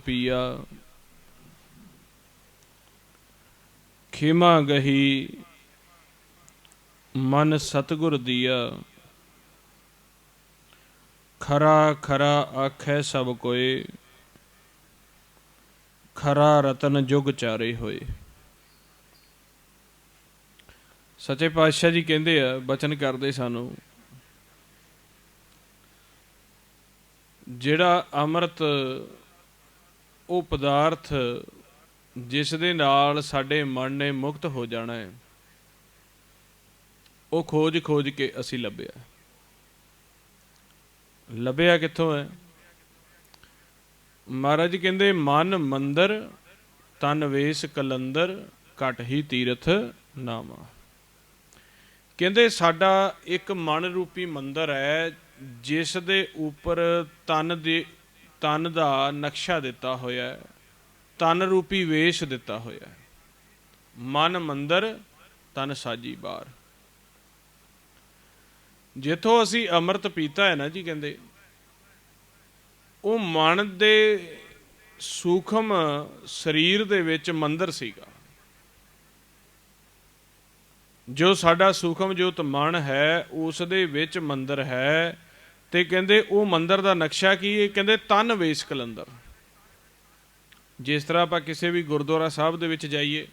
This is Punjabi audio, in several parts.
पिया खेमा गही मन सतगुर दिया। खरा खरा आखै सब कोए खरा रतन जुग चारे होए। सच्चे पातशाह जी कहते आ बचन करते सानू जिहड़ा अमृत वो पदार्थ जिस दे नाल साडे मन ने मुक्त हो जाना है वो खोज खोज के असी लभ्या। लभ्या कित्थों है? महाराज जी कहते मन मंदर तन वेश कलंदर घट ही तीरथ नामा। कहते साडा एक मन रूपी मंदिर है जिस दे उपर तन दा नक्शा दिता होया है, तन रूपी वेश दिता होया है। मन मंदिर तन साजी बार। जिथों असी अमृत पीता है ना जी, कहते वो मन दे सूखम शरीर दे विच मंदिर सीगा। जो साडा सूखम जोत मन है उस दे विच मंदिर है। ते कहते वो मंदिर का नक्शा की है? कहते तन वेश कलंदर। जिस तरह आप किसी भी गुरुद्वारा साहब दे विच जाइए,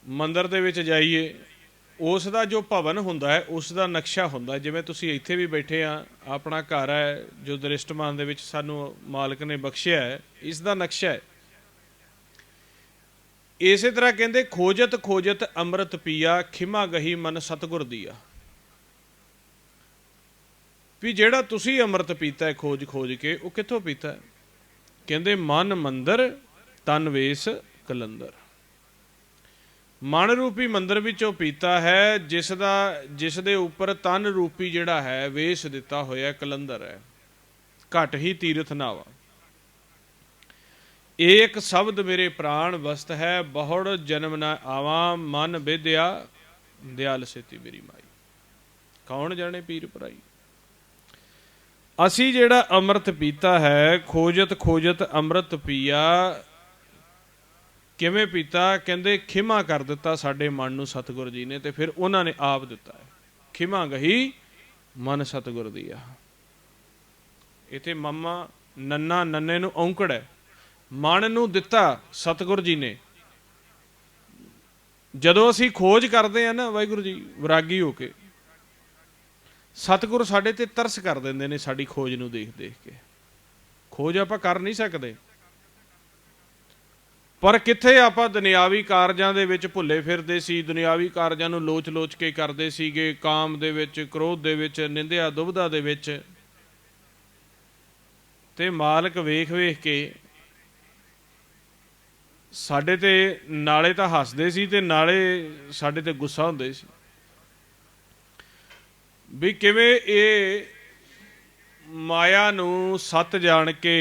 मंदिर दे विच जाइए, उस दा जो भवन हुंदा है उस दा नक्शा हुंदा है। जिवें तुसीं इत्थे भी बैठे आ, अपना घर है जो दरिश्टमान दे विच सानू मालक ने बख्शिया है, इस दा नक्शा है। इस तरह कहते खोजत खोजत अमृत पिया खिमा गही मन सतगुर दिया। भी जिहड़ा तुसीं अमृत पीता है खोज खोज के, वो कित्थों पीता है? कहते मन मंदिर तन वेश कलंदर। मन रूपी मंदिर विचों पीता है जिस दे उपर तन रूपी जिहड़ा है वेश दिता होया कलंदर है। घट ही तीरथ नावा। एक शब्द मेरे प्राण वस्त है बहुड़ जन्म न आवा मन विद्या दयाल सेती मेरी माई। कौन जाने पीर भराई। असी जिहड़ा अमृत पीता है खोजत खोजत अमृत पिया। किवें पीता? कहते खिमा कर दिता साडे मन नूं सतगुर जी ने, ते फिर उन्होंने आप दिता है। खिमा गही मन सतगुर दिया। इत्थे मम्मा नन्ना नन्ने नूं औंकड़ है। मन नूं दिता सतगुर जी ने। जदों असी खोज करते हैं ना वाहिगुरू जी विरागी हो के, सतगुर साडे ते तरस कर देंदे ने साडी खोज नूं देख देख के। खोज आपां कर नहीं सकते, पर कित्थे आपां दुनियावी कारजां दे विच भुल्ले फिरदे सी, दुनियावी कारजां नूं लोच लोच के करदे सीगे, काम दे विच, क्रोध दे विच, निंदिया दुविधा दे विच। ते मालक वेख वेख के साडे ते नाले तां हसदे सी ते नाले साडे ते गुस्सा हुंदे सी भी किवें ये माया नूं सत जान के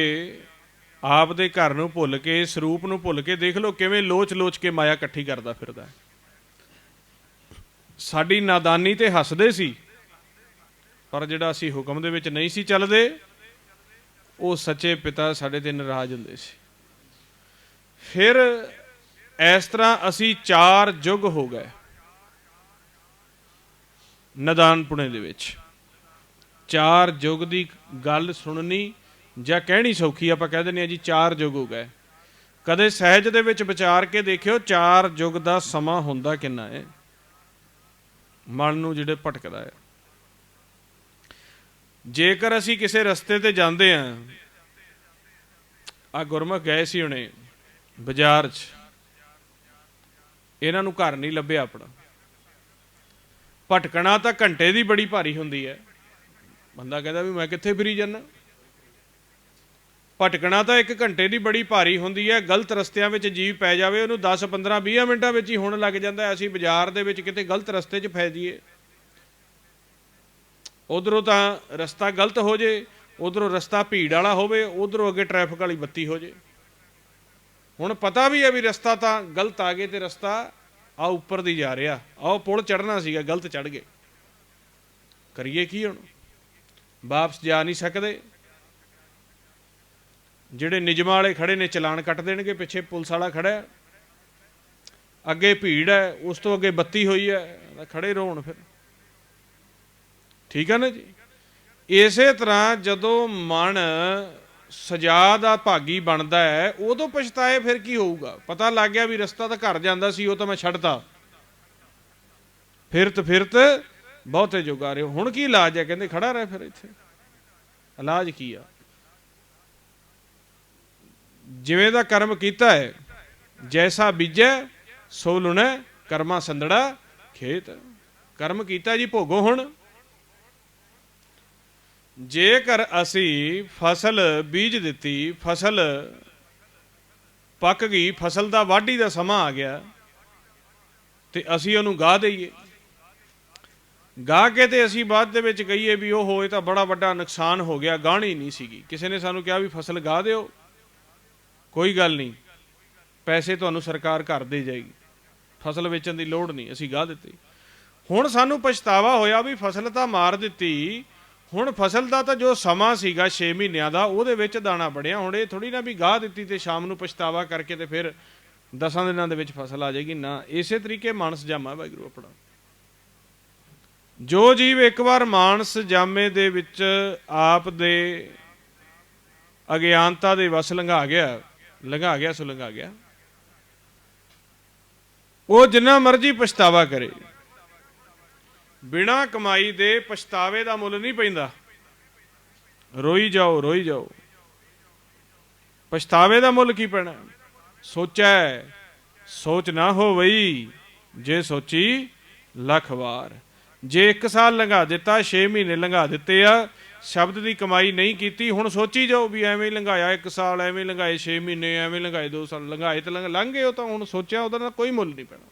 आप दे घर नूं भुल के सरूप नूं भुल के देख लो किवें लोच लोच के माया इकट्ठी करदा फिरदा है। साडी नादानी ते हसदे सी, पर जिहड़ा असीं हुक्म दे विच नहीं सी चलदे वो सच्चे पिता साडे ते नाराज हुंदे सी। फिर इस तरह असी 4 युग हो गए नदानपुणे दे विच। 4 युग की गल सुननी जां कहनी सौखी, आपां कह दिंदे जी 4 युग हो गए। कदे सहज दे विच विचार के देखियो 4 युग का समा हुंदा किन्ना है मन नूं जिहड़े भटकदा है। जेकर असी किसी रस्ते ते जांदे हां, आ गुरमुख गए सी हुणे बाजार च, इन्हां नूं घर नहीं लभ्या अपना। भटकना तो घंटे की बड़ी भारी होंदी है। बंदा कहता भी मैं कित्थे फिरी जाना। भटकना तो 1 घंटे की बड़ी भारी होंदी है। गलत रस्तियां विच जीव पै जावे उहनूं 10 15 20 मिनटां विच ही होण लग जांदा है। असीं बाजार दे विच किते गलत रस्ते 'च फै जाइए, उधरों तो रस्ता गलत हो जाए, उधरों रस्ता भीड़ वाला होवे, उधरों अगे ट्रैफिक वाली बत्ती हो जाए। हुण पता भी है भी रस्ता तो गलत आ गए, तो रस्ता आ उपर दी जा रहा, आओ पुल चढ़ना सीगा गलत चढ़ गए, करिए की हुण? वापस जा नहीं सकते। ਜਿਹੜੇ ਨਿਯਮਾਂ ਵਾਲੇ ਖੜੇ ਨੇ ਚਲਾਨ ਕੱਟ ਦੇਣਗੇ, ਪਿੱਛੇ ਪੁਲਿਸ ਵਾਲਾ ਖੜਾ, ਅੱਗੇ ਭੀੜ ਹੈ, ਉਸ ਤੋਂ ਅੱਗੇ ਬੱਤੀ ਹੋਈ ਹੈ, ਖੜੇ ਰਹੋ ਹੁਣ ਫਿਰ। ਠੀਕ ਹੈ ਨਾ ਜੀ। ਇਸੇ ਤਰ੍ਹਾਂ ਜਦੋਂ ਮਨ ਸਜ਼ਾ ਦਾ ਭਾਗੀ ਬਣਦਾ ਹੈ ਉਦੋਂ ਪਛਤਾਏ ਫਿਰ ਕੀ ਹੋਊਗਾ। ਪਤਾ ਲੱਗ ਗਿਆ ਵੀ ਰਸਤਾ ਤਾਂ ਘਰ ਜਾਂਦਾ ਸੀ, ਉਹ ਤਾਂ ਮੈਂ ਛੱਡਤਾ, ਫਿਰਤ ਫਿਰਤ ਬਹੁਤੇ ਜੁਗਾਰੇ। ਹੁਣ ਕੀ ਇਲਾਜ ਹੈ? ਕਹਿੰਦੇ ਖੜਾ ਰਹਿ ਫਿਰ ਇੱਥੇ। ਇਲਾਜ ਕੀ ਆ? ਜਿਵੇਂ ਦਾ ਕਰਮ ਕੀਤਾ ਹੈ, ਜੈਸਾ ਬੀਜੈ ਸੋ ਲੁਣੈ, ਕਰਮਾ ਸੰਦੜਾ ਖੇਤ। ਕਰਮ ਕੀਤਾ ਜੀ, ਭੋਗੋ ਹੁਣ। ਜੇਕਰ ਅਸੀਂ ਫਸਲ ਬੀਜ ਦਿੱਤੀ, ਫਸਲ ਪੱਕ ਗਈ, ਫਸਲ ਦਾ ਵਾਢੀ ਦਾ ਸਮਾਂ ਆ ਗਿਆ, ਤੇ ਅਸੀਂ ਉਹਨੂੰ ਗਾਹ ਦਈਏ, ਗਾਹ ਕੇ ਤੇ ਅਸੀਂ ਬਾਅਦ ਦੇ ਵਿੱਚ ਕਹੀਏ ਵੀ ਉਹ ਹੋਏ ਤਾਂ ਬੜਾ ਵੱਡਾ ਨੁਕਸਾਨ ਹੋ ਗਿਆ, ਗਾਹਣੀ ਨਹੀਂ ਸੀਗੀ। ਕਿਸੇ ਨੇ ਸਾਨੂੰ ਕਿਹਾ ਵੀ ਫਸਲ ਗਾਹ ਦਿਓ, ਕੋਈ ਗੱਲ ਨਹੀਂ, ਪੈਸੇ ਤੁਹਾਨੂੰ ਸਰਕਾਰ ਘਰ ਦੇ ਜਾਏਗੀ, ਫਸਲ ਵੇਚਣ ਦੀ ਲੋੜ ਨਹੀਂ, ਅਸੀਂ ਗਾਹ ਦਿੱਤੀ। ਹੁਣ ਸਾਨੂੰ ਪਛਤਾਵਾ ਹੋਇਆ ਵੀ ਫਸਲ ਤਾਂ ਮਾਰ ਦਿੱਤੀ, ਹੁਣ ਫਸਲ ਦਾ ਤਾਂ ਜੋ ਸਮਾਂ ਸੀਗਾ 6 ਮਹੀਨਿਆਂ ਦਾ, ਉਹਦੇ ਵਿੱਚ ਦਾਣਾ ਬਣਿਆ। ਹੁਣ ਇਹ ਥੋੜੀ ਨਾ ਵੀ ਗਾਹ ਦਿੱਤੀ ਤੇ ਸ਼ਾਮ ਨੂੰ ਪਛਤਾਵਾ ਕਰਕੇ ਤੇ ਫਿਰ 10 ਦਿਨਾਂ ਦੇ ਵਿੱਚ ਫਸਲ ਆ ਜਾਏਗੀ, ਨਾ। ਇਸੇ ਤਰੀਕੇ ਮਾਨਸ ਜਾਮਾ ਵਾਹਿਗੁਰੂ ਆਪਣਾ। ਜੋ ਜੀਵ ਇੱਕ ਵਾਰ ਮਾਨਸ ਜਾਮੇ ਦੇ ਵਿੱਚ ਆਪ ਦੇ ਅਗਿਆਨਤਾ ਦੇ ਵਸ ਲੰਘਾ ਗਿਆ ਸੋ ਲੰਘਾ ਗਿਆ, ਉਹ ਜਿੰਨਾ ਮਰਜ਼ੀ ਪਛਤਾਵਾ ਕਰੇ, ਬਿਨਾਂ ਕਮਾਈ ਦੇ ਪਛਤਾਵੇ ਦਾ ਮੁੱਲ ਨਹੀਂ ਪੈਂਦਾ। ਰੋਈ ਜਾਓ, ਰੋਈ ਜਾਓ, ਪਛਤਾਵੇ ਦਾ ਮੁੱਲ ਕੀ ਪੈਣਾ? ਸੋਚੈ ਸੋਚ ਨਾ ਹੋ ਵਈ, ਜੇ ਸੋਚੀ ਲੱਖ ਵਾਰ। ਜੇ 1 ਸਾਲ ਲੰਘਾ ਦਿੱਤਾ, 6 ਮਹੀਨੇ ਲੰਘਾ ਦਿੱਤੇ ਆ, ਸ਼ਬਦ ਦੀ ਕਮਾਈ ਨਹੀਂ ਕੀਤੀ, ਹੁਣ ਸੋਚੀ ਜਾਓ ਵੀ ਐਵੇਂ ਲੰਘਾਇਆ 1 ਸਾਲ, ਐਵੇਂ ਲੰਘਾਏ 6 ਮਹੀਨੇ, ਐਵੇਂ ਲੰਘਾਏ 2 ਸਾਲ, ਲੰਘਾਏ ਤਾਂ ਲੰਘ ਗਏ, ਉਹ ਤਾਂ ਹੁਣ ਸੋਚਿਆ ਉਹਦਾ ਨਾਲ ਕੋਈ ਮੁੱਲ ਨਹੀਂ ਪੈਣਾ।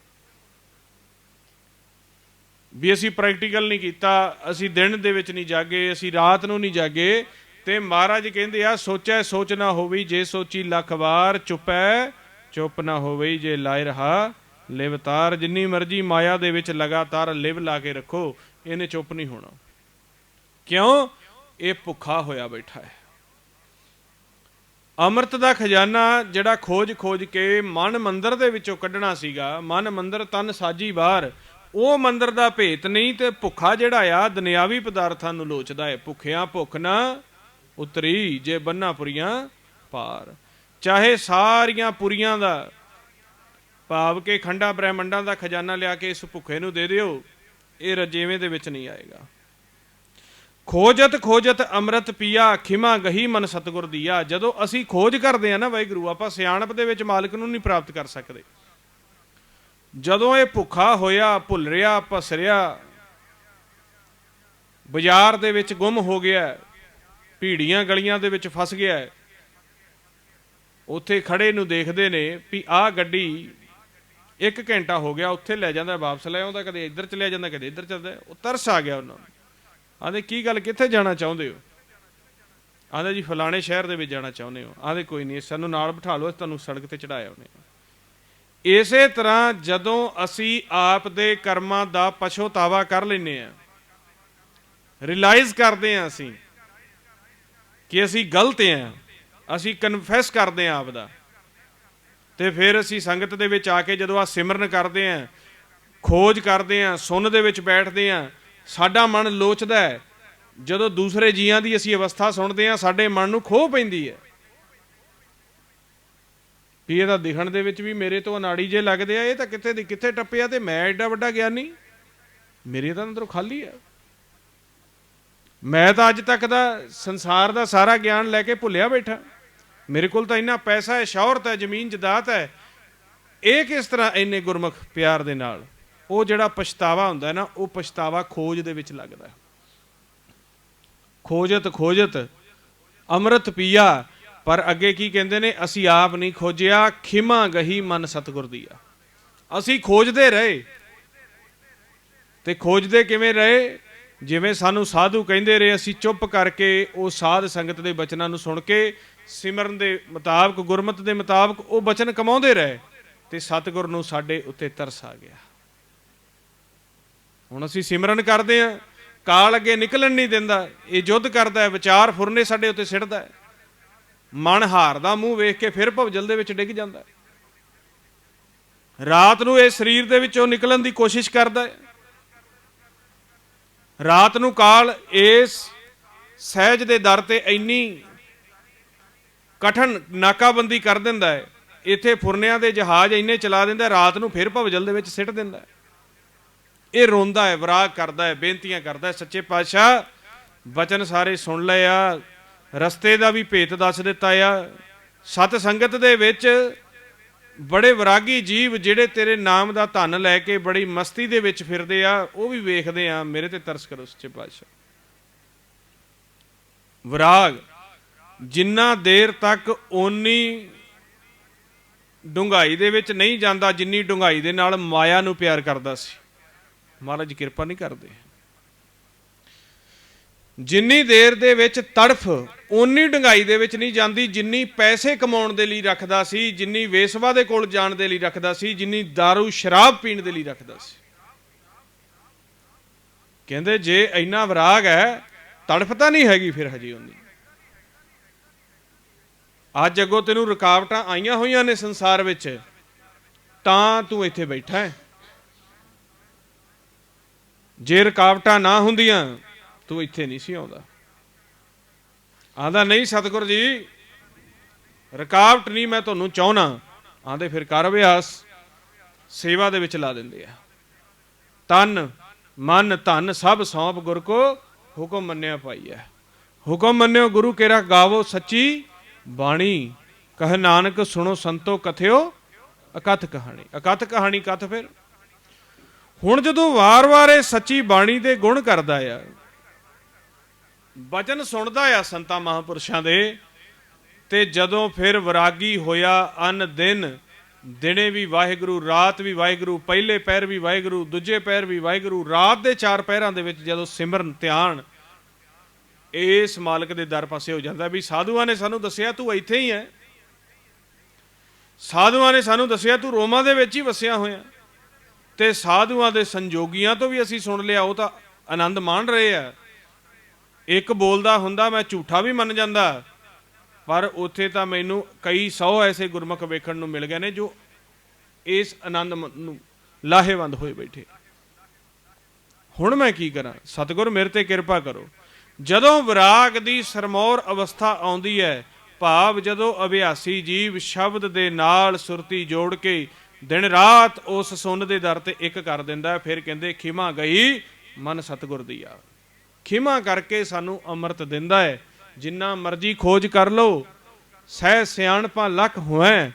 ਵੀ ਅਸੀਂ ਪ੍ਰੈਕਟੀਕਲ ਨਹੀਂ ਕੀਤਾ, ਅਸੀਂ ਦਿਨ ਦੇ ਵਿੱਚ ਨਹੀਂ ਜਾਗੇ, ਅਸੀਂ ਰਾਤ ਨੂੰ ਨਹੀਂ ਜਾਗੇ, ਤੇ ਮਹਾਰਾਜ ਕਹਿੰਦੇ ਆ ਸੋਚੈ ਸੋਚ ਨਾ ਹੋਵੀ, ਜੇ ਸੋਚੀ ਲੱਖ ਵਾਰ, ਚੁੱਪੈ ਚੁੱਪ ਨਾ ਹੋਵਈ, ਜੇ ਲਾਏ ਰਹਾ ਲਿਵ ਤਾਰ। ਜਿੰਨੀ ਮਰਜ਼ੀ ਮਾਇਆ ਦੇ ਵਿੱਚ ਲਗਾਤਾਰ ਲਿਵ ਲਾ ਕੇ ਰੱਖੋ, ਇਹਨੇ ਚੁੱਪ ਨਹੀਂ ਹੋਣਾ। ਕਿਉਂ? ਇਹ ਭੁੱਖਾ ਹੋਇਆ ਬੈਠਾ ਹੈ। ਅੰਮ੍ਰਿਤ ਦਾ ਖਜ਼ਾਨਾ ਜਿਹੜਾ ਖੋਜ ਖੋਜ ਕੇ ਮਨ ਮੰਦਰ ਦੇ ਵਿੱਚੋਂ ਕੱਢਣਾ ਸੀਗਾ, ਮਨ ਮੰਦਰ ਤਨ ਸਾਜੀ ਬਾਹਰ, ਉਹ ਮੰਦਰ ਦਾ ਭੇਤ ਨਹੀਂ, ਤੇ ਭੁੱਖਾ ਜਿਹੜਾ ਆ ਦੁਨਿਆਵੀ ਪਦਾਰਥਾਂ ਨੂੰ ਲੋਚਦਾ ਹੈ। ਭੁੱਖਿਆਂ ਭੁੱਖ ਨਾ ਉਤਰੀ, ਜੇ ਬੰਨਾ ਪੁਰੀਆਂ ਪਾਰ। ਚਾਹੇ ਸਾਰੀਆਂ ਪੁਰੀਆਂ ਦਾ ਭਾਵ ਕੇ ਖੰਡਾ ਬ੍ਰਹਿਮੰਡਾਂ ਦਾ ਖਜ਼ਾਨਾ ਲਿਆ ਕੇ ਇਸ ਭੁੱਖੇ ਨੂੰ ਦੇ ਦਿਓ, ਇਹ ਰਜੇਵੇਂ ਦੇ ਵਿੱਚ ਨਹੀਂ ਆਏਗਾ। ਖੋਜਤ ਖੋਜਤ ਅੰਮ੍ਰਿਤ ਪੀਆ, ਖਿਮਾ ਗਹੀ ਮਨ ਸਤਿਗੁਰ ਦੀਆ। ਜਦੋਂ ਅਸੀਂ ਖੋਜ ਕਰਦੇ ਹਾਂ ਨਾ ਵਾਹਿਗੁਰੂ, ਆਪਾਂ ਸਿਆਣਪ ਦੇ ਵਿੱਚ ਮਾਲਕ ਨੂੰ ਨਹੀਂ ਪ੍ਰਾਪਤ ਕਰ ਸਕਦੇ। ਜਦੋਂ ਇਹ ਭੁੱਖਾ ਹੋਇਆ, ਭੁੱਲ ਰਿਹਾ, ਭਸਰਿਆ, ਬਾਜ਼ਾਰ ਦੇ ਵਿੱਚ ਗੁੰਮ ਹੋ ਗਿਆ, ਭੀੜੀਆਂ ਗਲੀਆਂ ਦੇ ਵਿੱਚ ਫਸ ਗਿਆ, ਉੱਥੇ ਖੜੇ ਨੂੰ ਦੇਖਦੇ ਨੇ ਵੀ ਆਹ ਗੱਡੀ 1 ਘੰਟਾ ਹੋ ਗਿਆ, ਉੱਥੇ ਲੈ ਜਾਂਦਾ, ਵਾਪਸ ਲੈ ਆਉਂਦਾ, ਕਦੇ ਇੱਧਰ ਚਲਿਆ ਜਾਂਦਾ, ਕਦੇ ਇੱਧਰ ਚੱਲਦਾ। ਉਹ ਤਰਸ ਆ ਗਿਆ ਉਹਨਾਂ ਨੂੰ। ਆਂਦੇ ਕੀ ਗੱਲ, ਕਿੱਥੇ ਜਾਣਾ ਚਾਹੁੰਦੇ ਹੋ? ਆਂਦੇ ਜੀ ਫਲਾਣੇ ਸ਼ਹਿਰ ਦੇ ਵਿੱਚ ਜਾਣਾ ਚਾਹੁੰਦੇ ਹੋ। ਆਂਦੇ ਕੋਈ ਨਹੀਂ, ਸਾਨੂੰ ਨਾਲ ਬਿਠਾ ਲਓ, ਤੁਹਾਨੂੰ ਸੜਕ ਤੇ ਚੜਾਇਆ ਉਹਨੇ। ਇਸੇ ਤਰ੍ਹਾਂ ਜਦੋਂ ਅਸੀਂ ਆਪ ਦੇ ਕਰਮਾਂ ਦਾ ਪਛਤਾਵਾ ਕਰ ਲੈਂਦੇ ਹਾਂ, ਰਿਅਲਾਈਜ਼ ਕਰਦੇ ਹਾਂ ਅਸੀਂ ਕਿ ਅਸੀਂ ਗਲਤ ਹਾਂ, ਅਸੀਂ ਕਨਫੈਸ ਕਰਦੇ ਹਾਂ ਆਪ ਦਾ, ਤੇ ਫਿਰ ਅਸੀਂ ਸੰਗਤ ਦੇ ਵਿੱਚ ਆ ਕੇ ਜਦੋਂ ਆ ਸਿਮਰਨ ਕਰਦੇ ਹਾਂ, ਖੋਜ ਕਰਦੇ ਹਾਂ, ਸੁੰਨ ਦੇ ਵਿੱਚ ਬੈਠਦੇ ਹਾਂ, ਸਾਡਾ ਮਨ ਲੋਚਦਾ ਹੈ। ਜਦੋਂ ਦੂਸਰੇ ਜੀਆਂ ਦੀ ਅਸੀਂ ਅਵਸਥਾ ਸੁਣਦੇ ਹਾਂ, ਸਾਡੇ ਮਨ ਨੂੰ ਖੋਹ ਪੈਂਦੀ ਹੈ ਵੀ ਇਹ ਤਾਂ ਦਿਖਣ ਦੇ ਵਿੱਚ ਵੀ ਮੇਰੇ ਤੋਂ ਅਨਾੜੀ ਜੇ ਲੱਗਦੇ ਆ, ਇਹ ਤਾਂ ਕਿੱਥੇ ਦੀ ਕਿੱਥੇ ਟੱਪਿਆ, ਤੇ ਮੈਂ ਐਡਾ ਵੱਡਾ ਗਿਆਨੀ, ਮੇਰੇ ਤਾਂ ਅੰਦਰੋਂ ਖਾਲੀ ਆ। ਮੈਂ ਤਾਂ ਅੱਜ ਤੱਕ ਦਾ ਸੰਸਾਰ ਦਾ ਸਾਰਾ ਗਿਆਨ ਲੈ ਕੇ ਭੁੱਲਿਆ ਬੈਠਾ, ਮੇਰੇ ਕੋਲ ਤਾਂ ਇੰਨਾ ਪੈਸਾ ਹੈ, ਸ਼ੌਹਰਤ ਹੈ, ਜ਼ਮੀਨ ਜਦਾਦ ਹੈ, ਇਹ ਕਿਸ ਤਰ੍ਹਾਂ ਇੰਨੇ ਗੁਰਮੁਖ ਪਿਆਰ ਦੇ ਨਾਲ। ਉਹ ਜਿਹੜਾ ਪਛਤਾਵਾ ਹੁੰਦਾ ਨਾ, ਉਹ ਪਛਤਾਵਾ ਖੋਜ ਦੇ ਵਿੱਚ ਲੱਗਦਾ। ਖੋਜਤ ਖੋਜਤ ਅੰਮ੍ਰਿਤ ਪੀਆ, ਪਰ ਅੱਗੇ ਕੀ ਕਹਿੰਦੇ ਨੇ, ਅਸੀਂ ਆਪ ਨਹੀਂ ਖੋਜਿਆ, ਖਿਮਾ ਗਹੀ ਮਨ ਸਤਿਗੁਰ ਦੀਆ। ਅਸੀਂ ਖੋਜਦੇ ਰਹੇ, ਤੇ ਖੋਜਦੇ ਕਿਵੇਂ ਰਹੇ? ਜਿਵੇਂ ਸਾਨੂੰ ਸਾਧੂ ਕਹਿੰਦੇ ਰਹੇ, ਅਸੀਂ ਚੁੱਪ ਕਰਕੇ ਉਹ ਸਾਧ ਸੰਗਤ ਦੇ ਬਚਨਾਂ ਨੂੰ ਸੁਣ ਕੇ ਸਿਮਰਨ ਦੇ ਮੁਤਾਬਕ, ਗੁਰਮਤਿ ਦੇ ਮੁਤਾਬਕ ਉਹ ਬਚਨ ਕਮਾਉਂਦੇ ਰਹੇ, ਤੇ ਸਤਿਗੁਰ ਨੂੰ ਸਾਡੇ ਉੱਤੇ ਤਰਸ ਆ ਗਿਆ। ਹੁਣ ਅਸੀਂ ਸਿਮਰਨ ਕਰਦੇ ਹਾਂ, ਕਾਲ ਅੱਗੇ ਨਿਕਲਣ ਨਹੀਂ ਦਿੰਦਾ, ਇਹ ਯੁੱਧ ਕਰਦਾ ਹੈ, ਵਿਚਾਰ ਫੁਰਨੇ ਸਾਡੇ ਉੱਤੇ ਸਿੱਟਦਾ ਹੈ। ਮਨ ਹਾਰਦਾ ਮੂੰਹ ਵੇਖ ਕੇ ਫਿਰ ਭਵਜਲ ਦੇ ਵਿੱਚ ਡਿੱਗ ਜਾਂਦਾ। ਰਾਤ ਨੂੰ ਇਹ ਸਰੀਰ ਦੇ ਵਿੱਚੋਂ ਨਿਕਲਣ ਦੀ ਕੋਸ਼ਿਸ਼ ਕਰਦਾ ਹੈ। ਰਾਤ ਨੂੰ ਕਾਲ ਇਸ ਸਹਿਜ ਦੇ ਦਰ ਤੇ ਇੰਨੀ ਕਠਨ ਨਾਕਾਬੰਦੀ ਕਰ ਦਿੰਦਾ ਹੈ, ਇੱਥੇ ਫੁਰਨਿਆਂ ਦੇ ਜਹਾਜ਼ ਇੰਨੇ ਚਲਾ ਦਿੰਦਾ, ਰਾਤ ਨੂੰ ਫਿਰ ਭਵਜਲ ਦੇ ਵਿੱਚ ਸਿੱਟ ਦਿੰਦਾ। ਇਹ ਰੋਂਦਾ ਹੈ, ਵਿਰਾਗ ਕਰਦਾ ਹੈ, ਬੇਨਤੀਆਂ ਕਰਦਾ ਹੈ, ਸੱਚੇ ਪਾਤਸ਼ਾਹ ਵਚਨ ਸਾਰੇ ਸੁਣ ਲਏ ਆ, ਰਸਤੇ ਦਾ ਵੀ ਭੇਤ ਦੱਸ ਦਿੱਤਾ ਆ। ਸਤ ਸੰਗਤ ਦੇ ਵਿੱਚ ਬੜੇ ਵਿਰਾਗੀ ਜੀਵ ਜਿਹੜੇ ਤੇਰੇ ਨਾਮ ਦਾ ਧਨ ਲੈ ਕੇ ਬੜੀ ਮਸਤੀ ਦੇ ਵਿੱਚ ਫਿਰਦੇ ਆ, ਉਹ ਵੀ ਵੇਖਦੇ ਆ। ਮੇਰੇ ਤੇ ਤਰਸ ਕਰੋ ਸੱਚੇ ਪਾਤਸ਼ਾਹ। ਵਿਰਾਗ ਜਿੰਨਾ ਦੇਰ ਤੱਕ ਓਨੀ ਡੂੰਘਾਈ ਦੇ ਵਿੱਚ ਨਹੀਂ ਜਾਂਦਾ ਜਿੰਨੀ ਡੂੰਘਾਈ ਦੇ ਨਾਲ ਮਾਇਆ ਨੂੰ ਪਿਆਰ ਕਰਦਾ ਸੀ। ਮਹਾਰਾਜ ਕਿਰਪਾ ਨਹੀਂ ਕਰਦੇ। ਜਿੰਨੀ ਦੇਰ ਦੇ ਵਿੱਚ ਤੜਫ ਓਨੀ ਡੂੰਘਾਈ ਦੇ ਵਿੱਚ ਨਹੀਂ ਜਾਂਦੀ ਜਿੰਨੀ ਪੈਸੇ ਕਮਾਉਣ ਦੇ ਲਈ ਰੱਖਦਾ ਸੀ, ਜਿੰਨੀ ਵੇਸਵਾ ਦੇ ਕੋਲ ਜਾਣ ਦੇ ਲਈ ਰੱਖਦਾ ਸੀ, ਜਿੰਨੀ ਦਾਰੂ ਸ਼ਰਾਬ ਪੀਣ ਦੇ ਲਈ ਰੱਖਦਾ ਸੀ। ਕਹਿੰਦੇ ਜੇ ਇੰਨਾ ਵਿਰਾਗ ਹੈ, ਤੜਫ ਤਾਂ ਨਹੀਂ ਹੈਗੀ ਫਿਰ ਹਜੇ ਉਹਦੀ। ਅੱਜ ਅੱਗੋਂ ਤੈਨੂੰ ਰੁਕਾਵਟਾਂ ਆਈਆਂ ਹੋਈਆਂ ਨੇ ਸੰਸਾਰ ਵਿੱਚ, ਤਾਂ ਤੂੰ ਇੱਥੇ ਬੈਠਾ ਹੈ। ਜੇ ਰੁਕਾਵਟਾਂ ਨਾ ਹੁੰਦੀਆਂ ਤੂੰ ਇੱਥੇ ਨਹੀਂ ਸੀ ਆਉਂਦਾ। ਆਂਦਾ ਨਹੀਂ ਸਤਿਗੁਰ ਜੀ ਰੁਕਾਵਟ ਨਹੀਂ, ਮੈਂ ਤੁਹਾਨੂੰ ਚਾਹੁੰਦਾ। ਆਂਦੇ ਫਿਰ ਕਰ ਅਭਿਆਸ। ਸੇਵਾ ਦੇ ਵਿੱਚ ਲਾ ਦਿੰਦੇ ਆ। ਤਨ ਮਨ ਧਨ ਸਭ ਸੌਂਪ ਗੁਰ ਕੋ ਹੁਕਮ ਮੰਨਿਆ ਪਾਈ ਹੈ। ਹੁਕਮ ਮੰਨਿਓ ਗੁਰੂ ਕੇਰਾ ਗਾਵੋ ਸੱਚੀ ਬਾਣੀ, ਕਹ ਨਾਨਕ ਸੁਣੋ ਸੰਤੋ ਕਥਿਓ ਅਕਥ ਕਹਾਣੀ। ਅਕਥ ਕਹਾਣੀ ਕਥ। ਫਿਰ ਹੁਣ ਜਦੋਂ ਵਾਰ-ਵਾਰ ਇਹ ਸੱਚੀ ਬਾਣੀ ਦੇ ਗੁਣ ਕਰਦਾ ਆ, ਬਚਨ ਸੁਣਦਾ ਆ ਸੰਤਾਂ ਮਹਾਂਪੁਰਸ਼ਾਂ ਦੇ, ਤੇ ਜਦੋਂ ਫਿਰ ਵਿਰਾਗੀ ਹੋਇਆ ਅਨ ਦਿਨ, ਦਿਨੇ ਵੀ ਵਾਹਿਗੁਰੂ, ਰਾਤ ਵੀ ਵਾਹਿਗੁਰੂ, ਪਹਿਲੇ ਪਹਿਰ ਵੀ ਵਾਹਿਗੁਰੂ, ਦੂਜੇ ਪਹਿਰ ਵੀ ਵਾਹਿਗੁਰੂ, ਰਾਤ ਦੇ 4 ਪਹਿਰਾਂ ਦੇ ਵਿੱਚ ਜਦੋਂ ਸਿਮਰਨ ਧਿਆਨ ਇਸ ਮਾਲਕ ਦੇ ਦਰ ਪਾਸੇ ਹੋ ਜਾਂਦਾ। ਵੀ ਸਾਧੂਆਂ ਨੇ ਸਾਨੂੰ ਦੱਸਿਆ ਤੂੰ ਇੱਥੇ ਹੀ ਹੈ, ਸਾਧੂਆਂ ਨੇ ਸਾਨੂੰ ਦੱਸਿਆ ਤੂੰ ਰੋਮਾਂ ਦੇ ਵਿੱਚ ਹੀ ਵਸਿਆ ਹੋਇਆ, ਤੇ ਸਾਧੂਆਂ ਦੇ ਸੰਜੋਗੀਆਂ ਤੋਂ ਵੀ ਅਸੀਂ ਸੁਣ ਲਿਆ, ਉਹ ਤਾਂ ਆਨੰਦ ਮਾਣ ਰਹੇ ਆ। ਇੱਕ ਬੋਲਦਾ ਹੁੰਦਾ ਮੈਂ ਝੂਠਾ ਵੀ ਮੰਨ ਜਾਂਦਾ, ਪਰ ਉੱਥੇ ਤਾਂ ਮੈਨੂੰ ਕਈ 100 ਐਸੇ ਗੁਰਮੁਖ ਵੇਖਣ ਨੂੰ ਮਿਲ ਗਏ ਨੇ ਜੋ ਇਸ ਆਨੰਦ ਨੂੰ ਲਾਹੇਵੰਦ ਹੋਏ ਬੈਠੇ। ਹੁਣ ਮੈਂ ਕੀ ਕਰਾਂ? ਸਤਿਗੁਰ ਮੇਰੇ ਤੇ ਕਿਰਪਾ ਕਰੋ। ਜਦੋਂ ਵਿਰਾਗ ਦੀ ਸਰਮੌਰ ਅਵਸਥਾ ਆਉਂਦੀ ਹੈ, ਭਾਵ ਜਦੋਂ ਅਭਿਆਸੀ ਜੀਵ ਸ਼ਬਦ ਦੇ ਨਾਲ ਸੁਰਤੀ ਜੋੜ ਕੇ ਦਿਨ ਰਾਤ ਉਸ ਸੁੰਨ ਦੇ ਦਰ ਤੇ ਇੱਕ ਕਰ ਦਿੰਦਾ, ਫਿਰ ਕਹਿੰਦੇ ਖਿਮਾ ਗਈ ਮਨ ਸਤਿਗੁਰ ਦੀ ਆ। ਖਿਮਾ ਕਰਕੇ ਸਾਨੂੰ ਅੰਮ੍ਰਿਤ ਦਿੰਦਾ ਹੈ। ਜਿੰਨਾ ਮਰਜੀ ਖੋਜ ਕਰ ਲਓ, ਸਹਿ ਸਿਆਣਪਾਂ ਲੱਖ ਹੋਐ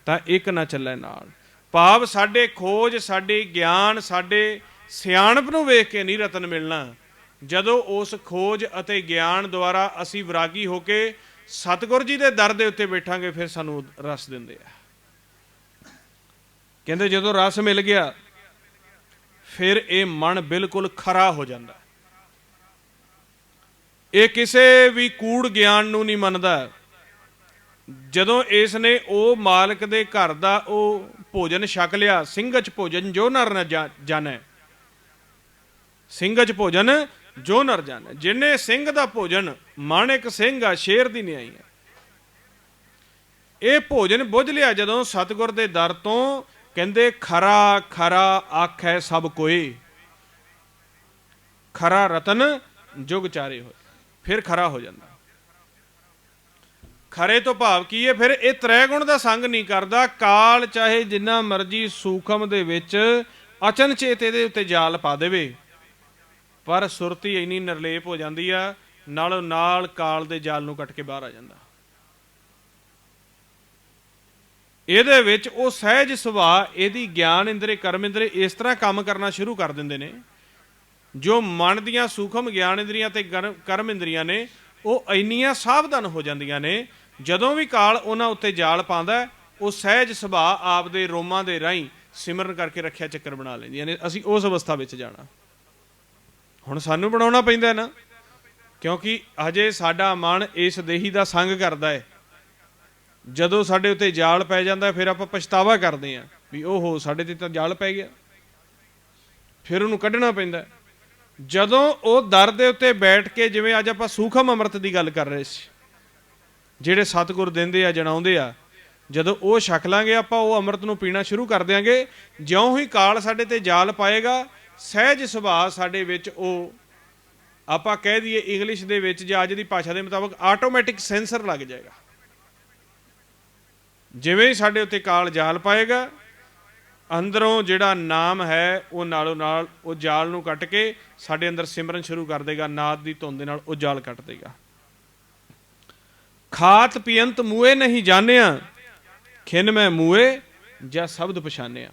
ਤਾਂ ਇੱਕ ਨਾ ਚੱਲੇ ਨਾਲ। ਭਾਵ ਸਾਡੇ ਖੋਜ, ਸਾਡੇ ਗਿਆਨ, ਸਾਡੇ ਸਿਆਣਪ ਨੂੰ ਵੇਖ ਕੇ ਨਹੀਂ ਰਤਨ ਮਿਲਣਾ। ਜਦੋਂ ਉਸ ਖੋਜ ਅਤੇ ਗਿਆਨ ਦੁਆਰਾ ਅਸੀਂ ਵਿਰਾਗੀ ਹੋ ਕੇ ਸਤਿਗੁਰ ਜੀ ਦੇ ਦਰ ਦੇ ਉੱਤੇ ਬੈਠਾਂਗੇ, ਫਿਰ ਸਾਨੂੰ ਰਸ ਦਿੰਦੇ ਆ। ਕਹਿੰਦੇ ਜਦੋਂ ਰਸ ਮਿਲ ਗਿਆ ਫਿਰ ਇਹ ਮਨ ਬਿਲਕੁਲ ਖਰਾ ਹੋ ਜਾਂਦਾ। ਇਹ ਕਿਸੇ ਵੀ ਕੂੜ ਗਿਆਨ ਨੂੰ ਨਹੀਂ ਮੰਨਦਾ। ਜਦੋਂ ਇਸ ਨੇ ਉਹ ਮਾਲਕ ਦੇ ਘਰ ਦਾ ਉਹ ਭੋਜਨ ਛਕ ਲਿਆ, ਸਿੰਘਚ ਭੋਜਨ ਜੋ ਨਰ ਨ ਜਾਣੈ, ਸਿੰਘਚ ਭੋਜਨ ਜੋ ਨਰ ਜਾਣੈ। ਜਿਹਨੇ ਸਿੰਘ ਦਾ ਭੋਜਨ, ਮਾਣਿਕ ਸਿੰਘ ਆ, ਸ਼ੇਰ ਦੀ ਨਿਆਈ ਹੈ, ਇਹ ਭੋਜਨ ਬੁੱਝ ਲਿਆ ਜਦੋਂ ਸਤਿਗੁਰ ਦੇ ਦਰ ਤੋਂ, ਕਹਿੰਦੇ ਖਰਾ ਖਰਾ ਆਖੈ ਸਭ ਕੋਏ, ਖਰਾ ਰਤਨ ਜੁਗ ਚਾਰੇ ਹੋਏ। ਫਿਰ ਖਰਾ ਹੋ ਜਾਂਦਾ। ਖਰੇ ਤੋਂ ਭਾਵ ਕੀ ਹੈ? ਫਿਰ ਇਹ ਤ੍ਰੈ ਗੁਣ ਦਾ ਸੰਗ ਨਹੀਂ ਕਰਦਾ। ਕਾਲ ਚਾਹੇ ਜਿੰਨਾ ਮਰਜੀ ਸੂਖਮ ਦੇ ਵਿੱਚ ਅਚਨਚੇਤ ਇਹਦੇ ਉੱਤੇ ਜਾਲ ਪਾ ਦੇਵੇ, ਪਰ ਸੁਰਤੀ ਇੰਨੀ ਨਿਰਲੇਪ ਹੋ ਜਾਂਦੀ ਆ, ਨਾਲੋਂ ਨਾਲ ਕਾਲ ਦੇ ਜਾਲ ਨੂੰ ਕੱਟ ਕੇ ਬਾਹਰ ਆ ਜਾਂਦਾ। ਇਹਦੇ ਵਿੱਚ ਉਹ ਸਹਿਜ ਸੁਭਾਅ, ਇਹਦੀ ਗਿਆਨ ਇੰਦਰੀ ਕਰਮ ਇੰਦਰੀ ਇਸ ਤਰ੍ਹਾਂ ਕੰਮ ਕਰਨਾ ਸ਼ੁਰੂ ਕਰ ਦਿੰਦੇ ਨੇ, ਜੋ ਮਨ ਦੀਆਂ ਸੂਖਮ ਗਿਆਨ ਇੰਦਰੀਆਂ ਤੇ ਕਰਮ ਇੰਦਰੀਆਂ ਨੇ ਉਹ ਇੰਨੀਆਂ ਸਾਵਧਾਨ ਹੋ ਜਾਂਦੀਆਂ ਨੇ, ਜਦੋਂ ਵੀ ਕਾਲ ਉਹਨਾਂ ਉੱਤੇ ਜਾਲ ਪਾਉਂਦਾ, ਉਹ ਸਹਿਜ ਸੁਭਾਅ ਆਪਦੇ ਰੋਮਾਂ ਦੇ ਰਾਹੀਂ ਸਿਮਰਨ ਕਰਕੇ ਰੱਖਿਆ ਚੱਕਰ ਬਣਾ ਲੈਂਦੀਆਂ ਨੇ। ਅਸੀਂ ਉਸ ਅਵਸਥਾ ਵਿੱਚ ਜਾਣਾ। ਹੁਣ ਸਾਨੂੰ ਬਣਾਉਣਾ ਪੈਂਦਾ ਨਾ, ਕਿਉਂਕਿ ਹਜੇ ਸਾਡਾ ਮਨ ਇਸ ਦੇਹੀ ਦਾ ਸੰਗ ਕਰਦਾ ਹੈ। ਜਦੋਂ ਸਾਡੇ ਉੱਤੇ ਜਾਲ ਪੈ ਜਾਂਦਾ ਫਿਰ ਆਪਾਂ ਪਛਤਾਵਾ ਕਰਦੇ ਹਾਂ ਵੀ ਓਹੋ ਸਾਡੇ ਤੇ ਤਾਂ ਜਾਲ ਪੈ ਗਿਆ, ਫਿਰ ਉਹਨੂੰ ਕੱਢਣਾ ਪੈਂਦਾ। ਜਦੋਂ ਉਹ ਦਰ ਦੇ ਉੱਤੇ ਬੈਠ ਕੇ, ਜਿਵੇਂ ਅੱਜ ਆਪਾਂ ਸੂਖਮ ਅੰਮ੍ਰਿਤ ਦੀ ਗੱਲ ਕਰ ਰਹੇ ਸੀ, ਜਿਹੜੇ ਸਤਿਗੁਰ ਦਿੰਦੇ ਆ ਜਣਾਉਂਦੇ ਆ, ਜਦੋਂ ਉਹ ਛਕ ਲਾਂਗੇ ਆਪਾਂ, ਉਹ ਅੰਮ੍ਰਿਤ ਨੂੰ ਪੀਣਾ ਸ਼ੁਰੂ ਕਰ ਦਿਆਂਗੇ। ਜਿਉਂ ਹੀ ਕਾਲ ਸਾਡੇ ਤੇ ਜਾਲ ਪਾਏਗਾ, ਸਹਿਜ ਸੁਭਾਅ ਸਾਡੇ ਵਿੱਚ ਉਹ, ਆਪਾਂ ਕਹਿ ਦਈਏ ਇੰਗਲਿਸ਼ ਦੇ ਵਿੱਚ ਜਾਂ ਅੱਜ ਦੀ ਭਾਸ਼ਾ ਦੇ ਮੁਤਾਬਕ, ਆਟੋਮੈਟਿਕ ਸੈਂਸਰ ਲੱਗ ਜਾਏਗਾ। ਜਿਵੇਂ ਹੀ ਸਾਡੇ ਉੱਤੇ ਕਾਲ ਜਾਲ ਪਾਏਗਾ, ਅੰਦਰੋਂ ਜਿਹੜਾ ਨਾਮ ਹੈ ਉਹ ਨਾਲੋਂ ਨਾਲ ਉਹ ਜਾਲ ਨੂੰ ਕੱਟ ਕੇ ਸਾਡੇ ਅੰਦਰ ਸਿਮਰਨ ਸ਼ੁਰੂ ਕਰ ਦੇਗਾ। ਨਾਦ ਦੀ ਧੁਨ ਦੇ ਨਾਲ ਉਹ ਜਾਲ ਕੱਟ ਦੇਗਾ। ਖਾਤ ਪੀਅੰਤ ਮੂਏ ਨਹੀਂ ਜਾਣਿਆ, ਖਿਨ ਮੈਂ ਮੂਏ ਜਾਂ ਸ਼ਬਦ ਪਛਾਨਿਆ।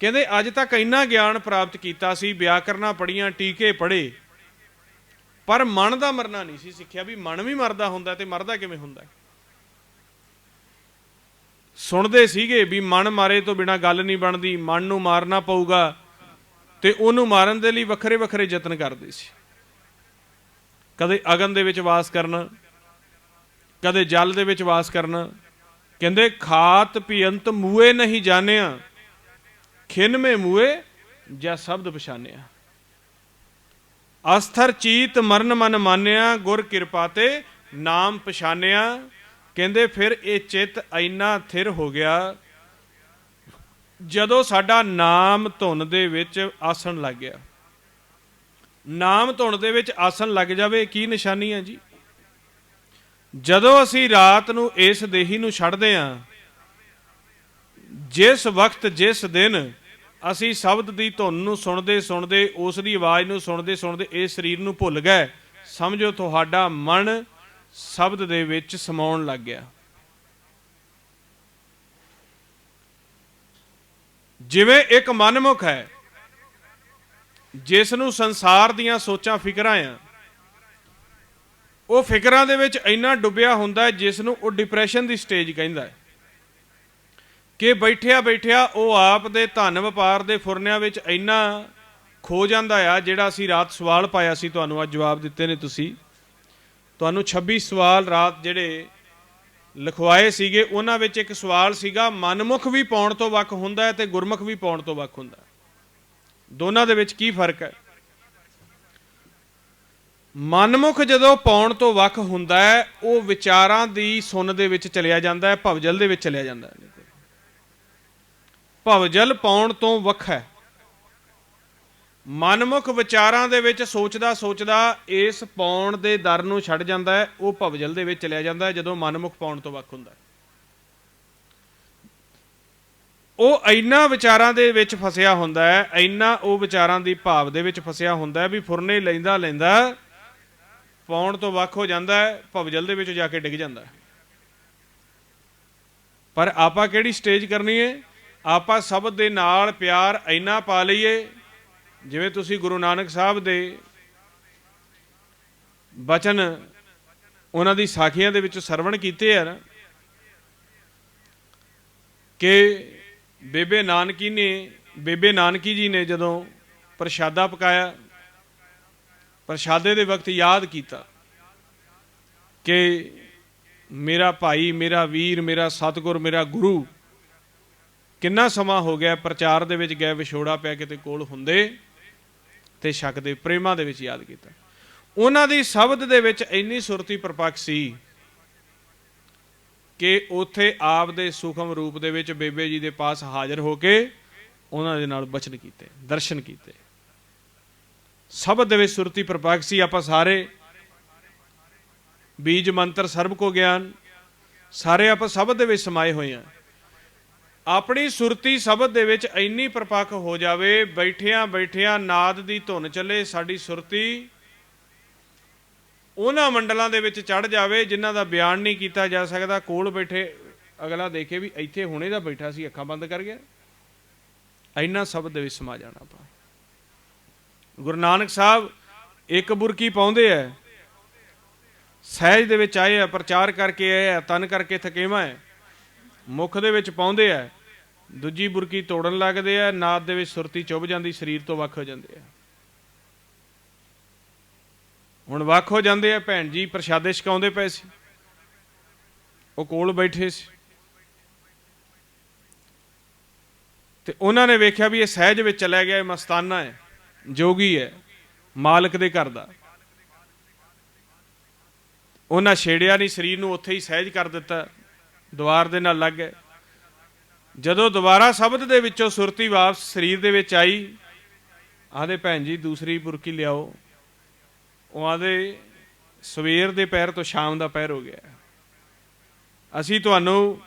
ਕਹਿੰਦੇ ਅੱਜ ਤੱਕ ਇੰਨਾ ਗਿਆਨ ਪ੍ਰਾਪਤ ਕੀਤਾ ਸੀ, ਵਿਆਕਰਨਾਂ ਪੜ੍ਹੀਆਂ, ਟੀਕੇ ਪੜ੍ਹੇ, ਪਰ ਮਨ ਦਾ ਮਰਨਾ ਨਹੀਂ ਸੀ ਸਿੱਖਿਆ ਵੀ ਮਨ ਵੀ ਮਰਦਾ ਹੁੰਦਾ ਤੇ ਮਰਦਾ ਕਿਵੇਂ ਹੁੰਦਾ। ਸੁਣਦੇ ਸੀਗੇ ਵੀ ਮਨ ਮਾਰੇ ਤੋਂ ਬਿਨਾਂ ਗੱਲ ਨਹੀਂ ਬਣਦੀ, ਮਨ ਨੂੰ ਮਾਰਨਾ ਪਊਗਾ, ਤੇ ਉਹਨੂੰ ਮਾਰਨ ਦੇ ਲਈ ਵੱਖਰੇ ਵੱਖਰੇ ਯਤਨ ਕਰਦੇ ਸੀ। ਕਦੇ ਅਗਨ ਦੇ ਵਿੱਚ ਵਾਸ ਕਰਨਾ, ਕਦੇ ਜਲ ਦੇ ਵਿੱਚ ਵਾਸ ਕਰਨਾ। ਕਹਿੰਦੇ ਖਾਤ ਪੀਅੰਤ ਮੂਏ ਨਹੀਂ ਜਾਣਿਆ, ਖਿਨ ਮੇ ਮੂਏ ਜਾਂ ਸ਼ਬਦ ਪਛਾਨਿਆ। ਅਸਥਰ ਚੀਤ ਮਰਨ ਮਨ ਮਾਨਿਆ, ਗੁਰ ਕਿਰਪਾ ਤੇ ਨਾਮ ਪਛਾਨਿਆ। ਕਹਿੰਦੇ ਫਿਰ ਇਹ ਚਿੱਤ ਇੰਨਾ ਥਿਰ ਹੋ ਗਿਆ ਜਦੋਂ ਸਾਡਾ ਨਾਮ ਧੁਨ ਦੇ ਵਿੱਚ ਆਸਣ ਲੱਗ ਗਿਆ। ਨਾਮ ਧੁਨ ਦੇ ਵਿੱਚ ਆਸਣ ਲੱਗ ਜਾਵੇ, ਕੀ ਨਿਸ਼ਾਨੀ ਹੈ ਜੀ? ਜਦੋਂ ਅਸੀਂ ਰਾਤ ਨੂੰ ਇਸ ਦੇਹੀ ਨੂੰ ਛੱਡਦੇ ਹਾਂ, ਜਿਸ ਵਕਤ ਜਿਸ ਦਿਨ ਅਸੀਂ ਸ਼ਬਦ ਦੀ ਧੁਨ ਨੂੰ ਸੁਣਦੇ ਸੁਣਦੇ, ਉਸ ਦੀ ਆਵਾਜ਼ ਨੂੰ ਸੁਣਦੇ ਸੁਣਦੇ ਇਸ ਸਰੀਰ ਨੂੰ ਭੁੱਲ ਗਏ, ਸਮਝੋ ਤੁਹਾਡਾ ਮਨ ਸ਼ਬਦ ਦੇ ਵਿੱਚ ਸਮਾਉਣ ਲੱਗ ਗਿਆ। ਜਿਵੇਂ ਇੱਕ ਮਨਮੁਖ ਹੈ ਜਿਸ ਨੂੰ ਸੰਸਾਰ ਦੀਆਂ ਸੋਚਾਂ ਫਿਕਰਾਂ ਆ, ਉਹ ਫਿਕਰਾਂ ਦੇ ਵਿੱਚ ਇੰਨਾ ਡੁੱਬਿਆ ਹੁੰਦਾ ਹੈ ਜਿਸ ਨੂੰ ਉਹ ਡਿਪਰੈਸ਼ਨ ਦੀ ਸਟੇਜ ਕਹਿੰਦਾ ਹੈ, ਕਿ ਬੈਠਿਆ ਬੈਠਿਆ ਉਹ ਆਪ ਦੇ ਧਨ ਵਪਾਰ ਦੇ ਫੁਰਨਿਆਂ ਵਿੱਚ ਇੰਨਾ ਖੋ ਜਾਂਦਾ ਆ। ਜਿਹੜਾ ਅਸੀਂ ਰਾਤ ਸਵਾਲ ਪਾਇਆ ਸੀ, ਤੁਹਾਨੂੰ ਅੱਜ ਜਵਾਬ ਦਿੱਤੇ ਨੇ ਤੁਸੀਂ। ਤੁਹਾਨੂੰ 26 ਸਵਾਲ ਰਾਤ ਜਿਹੜੇ ਲਿਖਵਾਏ ਸੀਗੇ, ਉਹਨਾਂ ਵਿੱਚ ਇੱਕ ਸਵਾਲ ਸੀਗਾ, ਮਨਮੁਖ ਵੀ ਪਾਉਣ ਤੋਂ ਵੱਖ ਹੁੰਦਾ ਹੈ ਤੇ ਗੁਰਮੁਖ ਵੀ ਪਾਉਣ ਤੋਂ ਵੱਖ ਹੁੰਦਾ, ਦੋਨਾਂ ਦੇ ਵਿੱਚ ਕੀ ਫਰਕ ਹੈ? ਮਨਮੁਖ ਜਦੋਂ ਪਾਉਣ ਤੋਂ ਵੱਖ ਹੁੰਦਾ ਹੈ, ਉਹ ਵਿਚਾਰਾਂ ਦੀ ਸੁਣ ਦੇ ਵਿੱਚ ਚਲਿਆ ਜਾਂਦਾ ਹੈ, ਭਵਜਲ ਦੇ ਵਿੱਚ ਚਲਿਆ ਜਾਂਦਾ ਹੈ। ਭਵਜਲ ਪਾਉਣ ਤੋਂ ਵੱਖ ਹੈ। ਮਨਮੁਖ ਵਿਚਾਰਾਂ ਦੇ ਵਿੱਚ ਸੋਚਦਾ ਸੋਚਦਾ ਇਸ ਪਾਉਣ ਦੇ ਦਰ ਨੂੰ ਛੱਡ ਜਾਂਦਾ ਹੈ, ਉਹ ਭਵਜਲ ਦੇ ਵਿੱਚ ਚਲਿਆ ਜਾਂਦਾ ਹੈ। ਜਦੋਂ ਮਨਮੁਖ ਪਾਉਣ ਤੋਂ ਵੱਖ ਹੁੰਦਾ, ਉਹ ਇੰਨਾ ਵਿਚਾਰਾਂ ਦੇ ਵਿੱਚ ਫਸਿਆ ਹੁੰਦਾ ਹੈ, ਇੰਨਾ ਉਹ ਵਿਚਾਰਾਂ ਦੀ ਭਾਵ ਦੇ ਵਿੱਚ ਫਸਿਆ ਹੁੰਦਾ ਹੈ ਵੀ ਫੁਰਨੇ ਲੈਂਦਾ ਲੈਂਦਾ ਪਾਉਣ ਤੋਂ ਵੱਖ ਹੋ ਜਾਂਦਾ ਹੈ, ਭਵਜਲ ਦੇ ਵਿੱਚ ਜਾ ਕੇ ਡਿੱਗ ਜਾਂਦਾ ਹੈ। ਪਰ ਆਪਾਂ ਕਿਹੜੀ ਸਟੇਜ ਕਰਨੀ ਹੈ? ਆਪਾਂ ਸ਼ਬਦ ਦੇ ਨਾਲ ਪਿਆਰ ਇੰਨਾ ਪਾ ਲਈਏ, ਜਿਵੇਂ ਤੁਸੀਂ ਗੁਰੂ ਨਾਨਕ ਸਾਹਿਬ ਦੇ ਬਚਨ ਉਹਨਾਂ ਦੀ ਸਾਖੀਆਂ ਦੇ ਵਿੱਚ ਸਰਵਣ ਕੀਤੇ ਆ ਨਾ, ਕਿ ਬੇਬੇ ਨਾਨਕੀ ਜੀ ਨੇ ਜਦੋਂ ਪ੍ਰਸ਼ਾਦਾ ਪਕਾਇਆ, ਪ੍ਰਸ਼ਾਦੇ ਦੇ ਵਕਤ ਯਾਦ ਕੀਤਾ ਕਿ ਮੇਰਾ ਭਾਈ, ਮੇਰਾ ਵੀਰ, ਮੇਰਾ ਸਤਿਗੁਰ, ਮੇਰਾ ਗੁਰੂ ਕਿੰਨਾ ਸਮਾਂ ਹੋ ਗਿਆ ਪ੍ਰਚਾਰ ਦੇ ਵਿੱਚ ਗਏ, ਵਿਛੋੜਾ ਪਿਆ, ਕਿਤੇ ਕੋਲ ਹੁੰਦੇ ਤੇ ਛਕਦੇ, ਪ੍ਰੇਮਾਂ ਦੇ ਵਿੱਚ ਯਾਦ ਕੀਤਾ। ਉਹਨਾਂ ਦੀ ਸ਼ਬਦ ਦੇ ਵਿੱਚ ਇੰਨੀ ਸੁਰਤੀ ਪ੍ਰਪੱਕ ਸੀ ਕਿ ਉੱਥੇ ਆਪ ਦੇ ਸੂਖਮ ਰੂਪ ਦੇ ਵਿੱਚ ਬੇਬੇ ਜੀ ਦੇ ਪਾਸ ਹਾਜ਼ਰ ਹੋ ਕੇ ਉਹਨਾਂ ਦੇ ਨਾਲ ਬਚਨ ਕੀਤੇ, ਦਰਸ਼ਨ ਕੀਤੇ। ਸ਼ਬਦ ਦੇ ਵਿੱਚ ਸੁਰਤੀ ਪ੍ਰਪੱਕ ਸੀ। ਆਪਾਂ ਸਾਰੇ ਬੀਜ ਮੰਤਰ ਸਰਬ ਕੋ ਗਿਆਨ, ਸਾਰੇ ਆਪਾਂ ਸ਼ਬਦ ਦੇ ਵਿੱਚ ਸਮਾਏ ਹੋਏ ਹਾਂ। ਆਪਣੀ ਸੁਰਤੀ ਸ਼ਬਦ ਦੇ ਵਿੱਚ ਇੰਨੀ ਪ੍ਰਪੱਕ ਹੋ ਜਾਵੇ, ਬੈਠਿਆਂ ਬੈਠਿਆਂ ਨਾਦ ਦੀ ਧੁਨ ਚੱਲੇ, ਸਾਡੀ ਸੁਰਤੀ ਉਹਨਾਂ ਮੰਡਲਾਂ ਦੇ ਵਿੱਚ ਚੜ੍ਹ ਜਾਵੇ ਜਿਨ੍ਹਾਂ ਦਾ ਬਿਆਨ ਨਹੀਂ ਕੀਤਾ ਜਾ ਸਕਦਾ। ਕੋਲ ਬੈਠੇ ਅਗਲਾ ਦੇਖੇ ਵੀ ਇੱਥੇ ਹੁਣੇ ਦਾ ਬੈਠਾ ਸੀ, ਅੱਖਾਂ ਬੰਦ ਕਰ ਗਿਆ। ਇੰਨਾ ਸ਼ਬਦ ਦੇ ਵਿੱਚ ਸਮਾ ਜਾਣਾ ਆਪਾਂ। ਗੁਰੂ ਨਾਨਕ ਸਾਹਿਬ ਇੱਕ ਬੁਰਕੀ ਪਾਉਂਦੇ ਹੈ, ਸਹਿਜ ਦੇ ਵਿੱਚ ਆਏ ਆ, ਪ੍ਰਚਾਰ ਕਰਕੇ ਆਏ ਆ, ਤਨ ਕਰਕੇ ਥਕੇਵਾਂ ਹੈ, ਮੁੱਖ ਦੇ ਵਿੱਚ ਪਾਉਂਦੇ ਆ, ਦੂਜੀ ਬੁਰਕੀ ਤੋੜਨ ਲੱਗਦੇ ਆ, ਨਾਦ ਦੇ ਵਿੱਚ ਸੁਰਤੀ ਚੁੱਭ ਜਾਂਦੀ, ਸਰੀਰ ਤੋਂ ਵੱਖ ਹੋ ਜਾਂਦੇ ਆ। ਹੁਣ ਵੱਖ ਹੋ ਜਾਂਦੇ ਆ। ਭੈਣ ਜੀ ਪ੍ਰਸ਼ਾਦੇ ਛਕਾਉਂਦੇ ਪਏ ਸੀ, ਉਹ ਕੋਲ ਬੈਠੇ ਸੀ, ਤੇ ਉਹਨਾਂ ਨੇ ਵੇਖਿਆ ਵੀ ਇਹ ਸਹਿਜ ਵਿੱਚ ਚਲਿਆ ਗਿਆ, ਇਹ ਮਸਤਾਨਾ ਹੈ, ਜੋਗੀ ਹੈ, ਮਾਲਕ ਦੇ ਘਰ ਦਾ। ਉਹਨਾਂ ਛੇੜਿਆ ਨਹੀਂ, ਸਰੀਰ ਨੂੰ ਉੱਥੇ ਹੀ ਸਹਿਜ ਕਰ ਦਿੱਤਾ, ਦੁਆਰ ਦੇ ਨਾਲ ਲੱਗ ਗਏ। ਜਦੋਂ ਦੁਬਾਰਾ ਸ਼ਬਦ ਦੇ ਵਿੱਚੋਂ ਸੁਰਤੀ ਵਾਪਸ ਸਰੀਰ ਦੇ ਵਿੱਚ ਆਈ, ਆਦੇ ਭੈਣ ਜੀ ਦੂਸਰੀ ਬੁਰਕੀ ਲਿਆਓ। ਉਹ ਆਦੇ ਸਵੇਰ ਦੇ ਪਹਿਰ ਤੋਂ ਸ਼ਾਮ ਦਾ ਪਹਿਰ ਹੋ ਗਿਆ, ਅਸੀਂ ਤੁਹਾਨੂੰ,